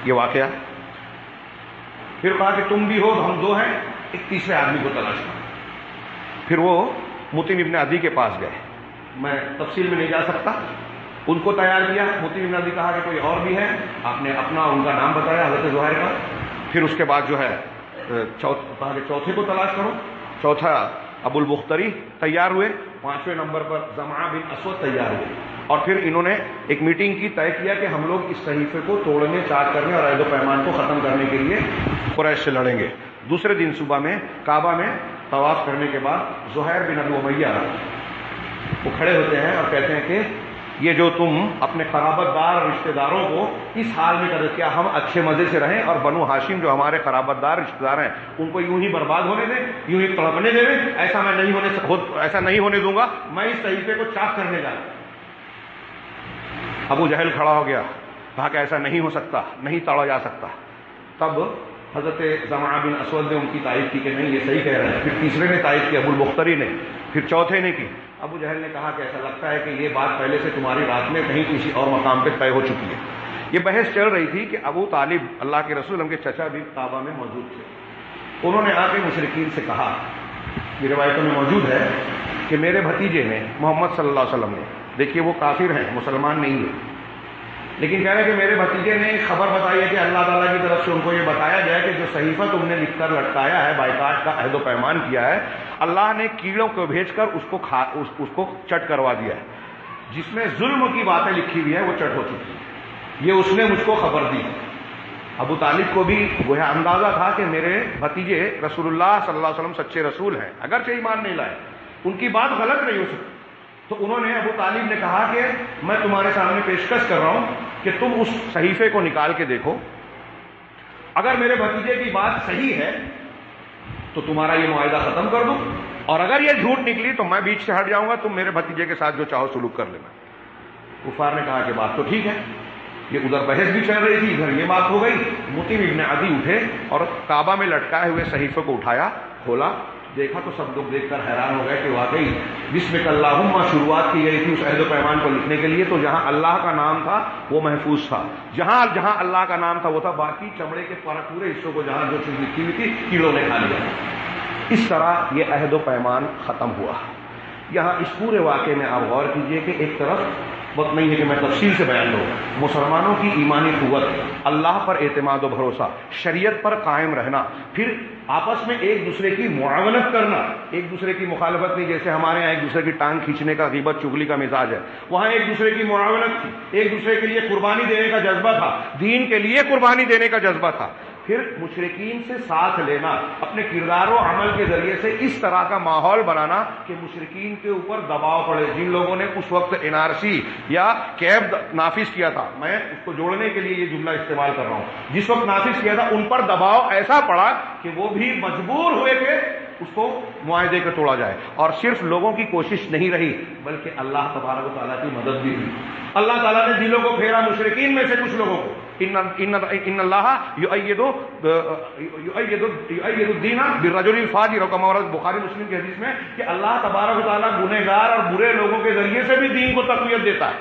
یہ واقعہ. پھر کہا کہ تم بھی ہو تو ہم دو ہیں، ایک تیسرے آدمی کو تلاش کرو. پھر وہ متیم ابن عدی کے پاس گئے. میں تفصیل میں نہیں جا سکتا. ان کو تیار کیا. متیم ابن عدی کہا کہ کوئی اور بھی ہے. آپ نے اپنا ان کا نام بتایا حضرت زہیر کا. پھر اس کے بعد جو ہے کہا کہ چوتھے کو تلاش کرو. چوتھا ابو البختری تیار ہوئے. پانچویں نمبر پر زمعہ بن اسود تیار ہوئے. اور پھر انہوں نے ایک میٹنگ کی، طے کیا کہ ہم لوگ اس صحیفے کو توڑنے، چاک کرنے اور عہد و پیمان کو ختم کرنے کے لیے قریش سے لڑیں گے. دوسرے دن صبح میں کعبہ میں طواف کرنے کے بعد زہیر بن ابی امیہ وہ کھڑے ہوتے ہیں اور کہتے ہیں کہ یہ جو تم اپنے قرابت دار اور رشتہ داروں کو اس حال میں کر، کیا ہم اچھے مزے سے رہیں اور بنو ہاشم جو ہمارے قرابت دار رشتہ دار ہیں ان کو یوں ہی برباد ہونے دیں، یوں ہی تڑپنے دیں؟ ایسا میں نہیں ہونے دوں گا. میں اس صحیفے کو چاک کرنے جا رہا ہوں. ابو جہل کھڑا ہو گیا، کہا کہ ایسا نہیں ہو سکتا، نہیں توڑا جا سکتا. تب حضرت زمعہ بن اسود نے ان کی تائید کی کہ نہیں یہ صحیح کہہ رہے ہیں. پھر تیسرے نے تائید کی، ابو البختری نے. پھر چوتھے نے کی. ابو جہل نے کہا کہ ایسا لگتا ہے کہ یہ بات پہلے سے تمہاری رات میں کہیں کسی اور مقام پہ طے ہو چکی ہے. یہ بحث چل رہی تھی کہ ابو طالب اللہ کے رسول ان کے چچا بھی کعبہ میں موجود تھے. انہوں نے آ کے مشرکین سے کہا، یہ روایتوں میں موجود ہے کہ میرے بھتیجے نے محمد صلی اللہ علیہ وسلم نے، دیکھیے وہ کافر ہیں، مسلمان نہیں ہیں، لیکن کہہ رہے کہ میرے بھتیجے نے خبر بتائی ہے کہ اللہ تعالیٰ کی طرف سے ان کو یہ بتایا گیا کہ جو صحیفہ تم نے لکھ کر لٹکایا ہے، بائیکاٹ کا عہد و پیمان کیا ہے، اللہ نے کیڑوں کو بھیج کر اس کو چٹ کروا دیا ہے. جس میں ظلم کی باتیں لکھی ہوئی ہے وہ چٹ ہو چکی ہے. یہ اس نے مجھ کو خبر دی. ابو طالب کو بھی گویا اندازہ تھا کہ میرے بھتیجے رسول اللہ صلی اللہ علیہ وسلم سچے رسول ہیں، اگرچہ ایمان نہیں لائے، ان کی بات غلط نہیں ہو سکتی. تو انہوں نے، ابو طالب نے کہا کہ میں تمہارے سامنے پیشکش کر رہا ہوں کہ تم اس صحیفے کو نکال کے دیکھو، اگر میرے بھتیجے کی بات صحیح ہے تو تمہارا یہ معاہدہ ختم کر دوں، اور اگر یہ جھوٹ نکلی تو میں بیچ سے ہٹ جاؤں گا، تم میرے بھتیجے کے ساتھ جو چاہو سلوک کر لینا. کفار نے کہا کہ بات تو ٹھیک ہے. یہ ادھر بحث بھی چل رہی تھی، ادھر یہ بات ہو گئی. متیم ابن عدی اٹھے اور کعبہ میں لٹکائے ہوئے صحیفے کو اٹھایا، کھولا، دیکھا تو سب لوگ دیکھ کر حیران ہو گئے کہ واقعی بسمک اللہم شروعات کی گئی تھی اس عہد و پیمان کو لکھنے کے لیے. تو جہاں اللہ کا نام تھا وہ محفوظ تھا، جہاں اللہ کا نام تھا وہ تھا. باقی چمڑے کے پورے حصوں کو جہاں جو چیز لکھی ہوئی تھی کیڑوں نے کھا لیا. اس طرح یہ عہد و پیمان ختم ہوا. یہاں اس پورے واقعے میں آپ غور کیجئے کہ ایک طرف وقت نہیں ہے کہ میں تفصیل سے بیان کروں، مسلمانوں کی ایمانی قوت، اللہ پر اعتماد و بھروسہ، شریعت پر قائم رہنا، پھر آپس میں ایک دوسرے کی معاونت کرنا، ایک دوسرے کی مخالفت نہیں. جیسے ہمارے یہاں ایک دوسرے کی ٹانگ کھینچنے کا، غیبت چغلی کا مزاج ہے، وہاں ایک دوسرے کی معاونت تھی، ایک دوسرے کے لیے قربانی دینے کا جذبہ تھا، دین کے لیے قربانی دینے کا جذبہ تھا. پھر مشرکین سے ساتھ لینا، اپنے کردار و عمل کے ذریعے سے اس طرح کا ماحول بنانا کہ مشرکین کے اوپر دباؤ پڑے. جن لوگوں نے اس وقت NRC یا کیب نافذ کیا تھا، میں اس کو جوڑنے کے لیے یہ جملہ استعمال کر رہا ہوں، جس وقت نافذ کیا تھا ان پر دباؤ ایسا پڑا کہ وہ بھی مجبور ہوئے کہ اس کو معاہدے کو توڑا جائے. اور صرف لوگوں کی کوشش نہیں رہی بلکہ اللہ تبارک و تعالیٰ کی مدد بھی ہوئی. اللہ تعالیٰ نے دلوں کو پھیرا مشرکین میں سے کچھ لوگوں کو. ان اللہ یؤید الدین بالرجل الفاجر، کما ورد بخاری مسلم کی حدیث میں کہ اللہ تبارک و تعالیٰ گنہگار اور برے لوگوں کے ذریعے سے بھی دین کو تقویت دیتا ہے.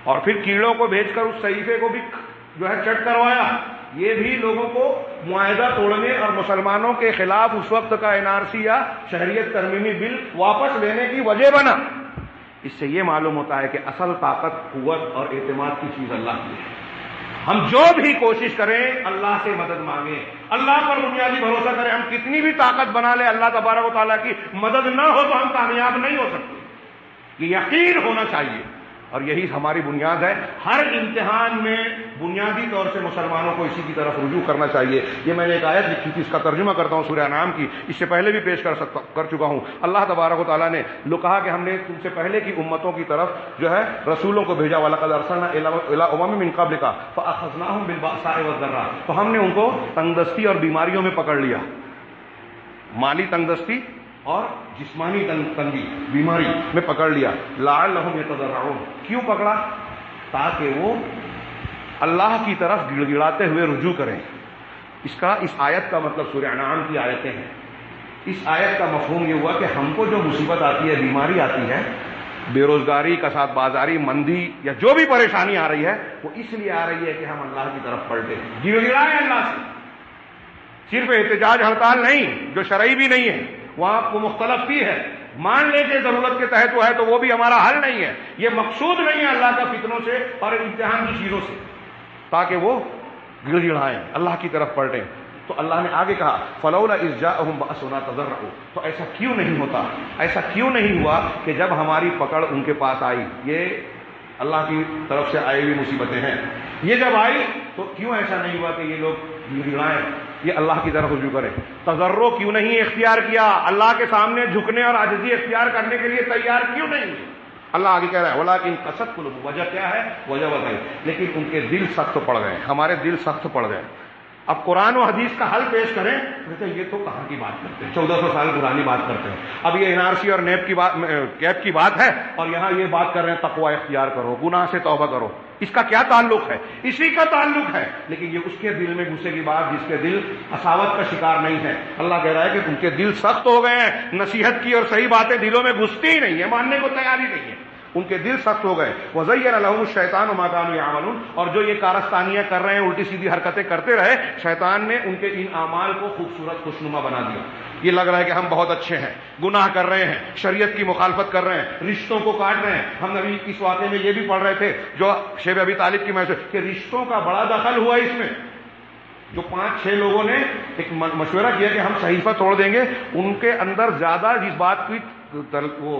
اور پھر کیڑوں کو بھیج کر اس صحیفے کو بھی جو ہے چٹ کروایا. یہ بھی لوگوں کو معاہدہ توڑنے اور مسلمانوں کے خلاف اس وقت کا NRC یا شہریت ترمیمی بل واپس لینے کی وجہ بنا. اس سے یہ معلوم ہوتا ہے کہ اصل طاقت، قوت اور اعتماد کی چیز اللہ کی ہے. ہم جو بھی کوشش کریں اللہ سے مدد مانگیں، اللہ پر بنیادی بھروسہ کریں. ہم کتنی بھی طاقت بنا لیں، اللہ تبارک و تعالیٰ کی مدد نہ ہو تو ہم کامیاب نہیں ہو سکتے. یہ یقین ہونا چاہیے. اور یہی ہماری بنیاد ہے. ہر امتحان میں بنیادی طور سے مسلمانوں کو اسی کی طرف رجوع کرنا چاہیے. یہ میں نے ایک آیت لکھی تھی، اس کا ترجمہ کرتا ہوں سورہ انعام کی، اس سے پہلے بھی پیش کر چکا ہوں. اللہ تبارک و تعالیٰ نے کہا کہ ہم نے تم سے پہلے کی امتوں کی طرف جو ہے رسولوں کو بھیجا، وَلَقَدْ أَرْسَلْنَا إِلَىٰ أُمَمٍ مِّن قَبْلِكَ فَأَخَذْنَاهُم بِالْبَأْسَاءِ وَالضَّرَّاءِ. تو ہم نے ان کو تنگدستی اور بیماریوں میں پکڑ لیا، مالی تنگدستی اور جسمانی تنگی بیماری میں پکڑ لیا. لعلہم یتضرعون، کیوں پکڑا؟ تاکہ وہ اللہ کی طرف گڑ گڑاتے ہوئے رجوع کریں. اس آیت کا مطلب سورہ انعام کی آیتیں ہیں. اس آیت کا مفہوم یہ ہوا کہ ہم کو جو مصیبت آتی ہے، بیماری آتی ہے، بے روزگاری، کساد بازاری، مندی یا جو بھی پریشانی آ رہی ہے، وہ اس لیے آ رہی ہے کہ ہم اللہ کی طرف پلٹے، گڑ گڑائیں اللہ سے. صرف احتجاج ہڑتال نہیں جو شرعی بھی نہیں ہے، وہاں کو مختلف بھی ہے، مان لے کے ضرورت کے تحت وہ ہے تو وہ بھی ہمارا حل نہیں ہے. یہ مقصود نہیں ہے اللہ کا فتنوں سے اور امتحان کی چیزوں سے، تاکہ وہ گڑ گڑائیں، اللہ کی طرف پلٹیں. تو اللہ نے آگے کہا فلولا اذ جاءهم بأسنا تضرعوا. تو ایسا کیوں نہیں ہوتا، ایسا کیوں نہیں ہوا کہ جب ہماری پکڑ ان کے پاس آئی، یہ اللہ کی طرف سے آئی ہوئی مصیبتیں ہیں، یہ جب آئی تو کیوں ایسا نہیں ہوا کہ یہ لوگ گڑگڑائیں، یہ اللہ کی طرف رجوع کریں؟ تضرع کیوں نہیں اختیار کیا؟ اللہ کے سامنے جھکنے اور عاجزی اختیار کرنے کے لیے تیار کیوں نہیں ہوئے؟ اللہ آگے کہہ رہا ہے ولیکن قست قلوبہم، وجہ کیا ہے؟ وجہ بتائی، لیکن ان کے دل سخت پڑ گئے، ہمارے دل سخت پڑ گئے. اب قرآن و حدیث کا حل پیش کریں کہتے ہیں یہ تو کہاں کی بات کرتے ہیں، 1400 سال پرانی بات کرتے ہیں. اب یہ NRC اور کیب کی بات ہے اور یہاں یہ بات کر رہے ہیں تقوی اختیار کرو، گناہ سے توبہ کرو. اس کا کیا تعلق ہے؟ اسی کا تعلق ہے، لیکن یہ اس کے دل میں گھسے کی بات جس کے دل قساوت کا شکار نہیں ہے. اللہ کہہ رہا ہے کہ ان کے دل سخت ہو گئے ہیں، نصیحت کی اور صحیح باتیں دلوں میں گھستی ہی نہیں ہے، ماننے کو تیار ہی نہیں ہے، ان کے دل سخت ہو گئے. وَزَيَّنَ لَهُمُ الشَّيْطَانُ مَا كَانُوا يَعْمَلُونَ. اور جو یہ کارستانیاں کر رہے ہیں، الٹی سیدھی حرکتیں کرتے رہے، شیطان نے ان کے ان اعمال کو خوبصورت خوشنما بنا دیا. یہ لگ رہا ہے کہ ہم بہت اچھے ہیں، گناہ کر رہے ہیں، شریعت کی مخالفت کر رہے ہیں، رشتوں کو کاٹ رہے ہیں. ہم نبی اس واقعے میں یہ بھی پڑھ رہے تھے جو شیب ابی طالب کی محسوس کہ رشتوں کا بڑا دخل ہوا اس میں. جو 5-6 لوگوں نے ایک مشورہ کیا کہ ہم صحیفہ توڑ دیں گے، ان کے اندر زیادہ جس بات کی وہ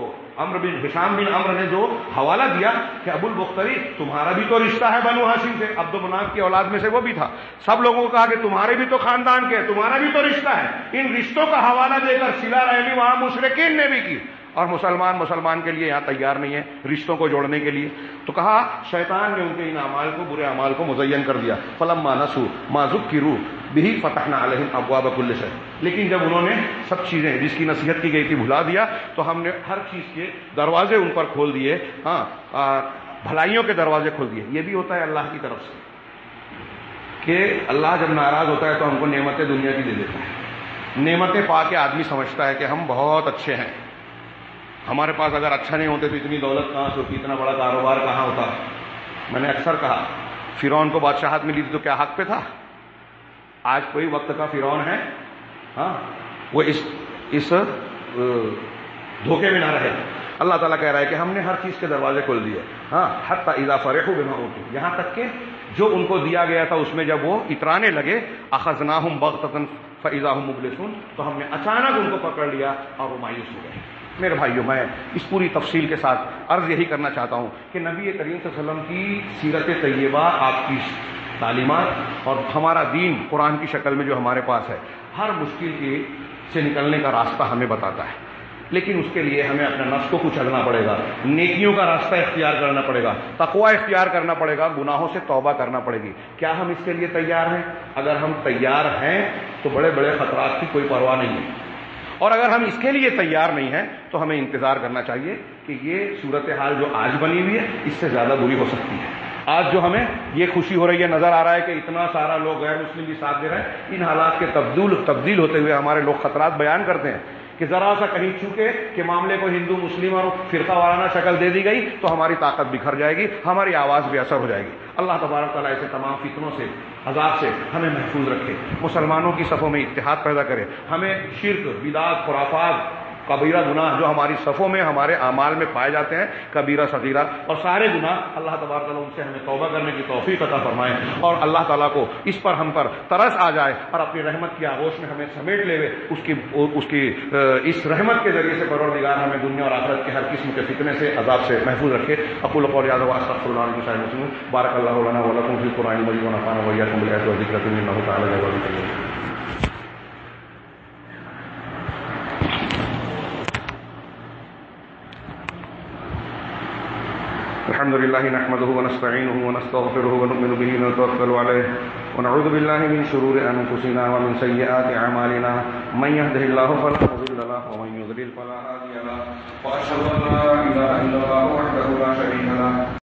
ہشام بن عمرو نے جو حوالہ دیا کہ ابو البختری تمہارا بھی تو رشتہ ہے بنو ہاشم سے، عبد مناف کی اولاد میں سے وہ بھی تھا. سب لوگوں کو کہا کہ تمہارے بھی تو خاندان کے، تمہارا بھی تو رشتہ ہے. ان رشتوں کا حوالہ دے کر صلہ رحمی وہاں مشرکین نے بھی کی، اور مسلمان کے لیے یہاں تیار نہیں ہے رشتوں کو جوڑنے کے لیے. تو کہا شیطان نے ان کے ان اعمال کو، برے اعمال کو مزین کر دیا. فلما نسوا ما ذکروا به فتحنا علیہم ابواب کل شیء. لیکن جب انہوں نے سب چیزیں جس کی نصیحت کی گئی تھی بھلا دیا تو ہم نے ہر چیز کے دروازے ان پر کھول دیے. بھلائیوں کے دروازے کھول دیے. یہ بھی ہوتا ہے اللہ کی طرف سے کہ اللہ جب ناراض ہوتا ہے تو ہم کو نعمتیں دنیا کی دے دیتا ہے. نعمتیں پا کے آدمی سمجھتا ہے کہ ہم بہت اچھے ہیں. ہمارے پاس اگر اچھا نہیں ہوتے تو اتنی دولت کہاں سے ہوتی، اتنا بڑا کاروبار کہاں ہوتا. میں نے اکثر کہا فرعون کو بادشاہت ملی تھی تو کیا حق پہ تھا؟ آج کوئی وقت کا فرعون ہے وہ اس دھوکے میں نہ رہے. اللہ تعالیٰ کہہ رہا ہے کہ ہم نے ہر چیز کے دروازے کھول دیے. حتی اذا فرحوا بما اوتوا، یہاں تک کہ جو ان کو دیا گیا تھا اس میں جب وہ اترانے لگے، اخذناہم بغتۃ فاذا هم مبلسون، تو ہم نے اچانک ان کو پکڑ لیا اور وہ مایوس ہو گئے. میرے بھائیوں، میں اس پوری تفصیل کے ساتھ عرض یہی کرنا چاہتا ہوں کہ نبی کریم صلی اللہ علیہ وسلم کی سیرت طیبہ، آپ کی تعلیمات اور ہمارا دین قرآن کی شکل میں جو ہمارے پاس ہے، ہر مشکل سے نکلنے کا راستہ ہمیں بتاتا ہے. لیکن اس کے لیے ہمیں اپنے نفس کو کچلنا پڑے گا، نیکیوں کا راستہ اختیار کرنا پڑے گا، تقوی اختیار کرنا پڑے گا، گناہوں سے توبہ کرنا پڑے گی. کیا ہم اس کے لیے تیار ہیں؟ اگر ہم تیار ہیں تو بڑے بڑے خطرات کی کوئی پرواہ نہیں ہے، اور اگر ہم اس کے لیے تیار نہیں ہیں تو ہمیں انتظار کرنا چاہیے کہ یہ صورتحال جو آج بنی ہوئی ہے اس سے زیادہ بری ہو سکتی ہے. آج جو ہمیں یہ خوشی ہو رہی ہے، نظر آ رہا ہے کہ اتنا سارا لوگ غیر مسلم بھی ساتھ دے رہے ہیں، ان حالات کے تبدیل ہوتے ہوئے ہمارے لوگ خطرات بیان کرتے ہیں کہ ذرا سا کہیں چوکے کہ معاملے کو ہندو مسلم اور فرقہ وارانہ شکل دے دی گئی تو ہماری طاقت بکھر جائے گی، ہماری آواز بے اثر ہو جائے گی. اللہ تبارک تعالیٰ ایسے تمام فتنوں سے، عذاب سے ہمیں محفوظ رکھے، مسلمانوں کی صفوں میں اتحاد پیدا کرے، ہمیں شرک، بدعت، خرافات کبیرہ گناہ جو ہماری صفوں میں ہمارے اعمال میں پائے جاتے ہیں، کبیرہ صغیرہ، اور سارے گناہ اللہ تبارک تعالیٰ ان سے ہمیں توبہ کرنے کی توفیق عطا فرمائے، اور اللہ تعالیٰ کو اس پر ہم پر ترس آ جائے اور اپنی رحمت کی آغوش میں ہمیں سمیٹ لے اس کی اس رحمت کے ذریعے سے پروردگار ہمیں دنیا اور آخرت کے ہر قسم کے فتنے سے، عذاب سے محفوظ رکھے۔ اقول قولی ھذا واستغفر اللہ لي ولسائر المسلمین۔ بارک اللہ لنا ولکم فی القرآن المجید ونفعنا وإیاکم بالآیات والذکر الحکیم انہ تعالی جواد کریم۔ الحمد لله نحمده ونستعينه ونستغفره ونؤمن به ونتوكل عليه ونعوذ بالله من شرور أنفسنا ومن سيئات أعمالنا من يهده الله فلا مضل له ومن يضلل فلا هادي له وأشهد أن لا إله إلا الله وحده لا شريك له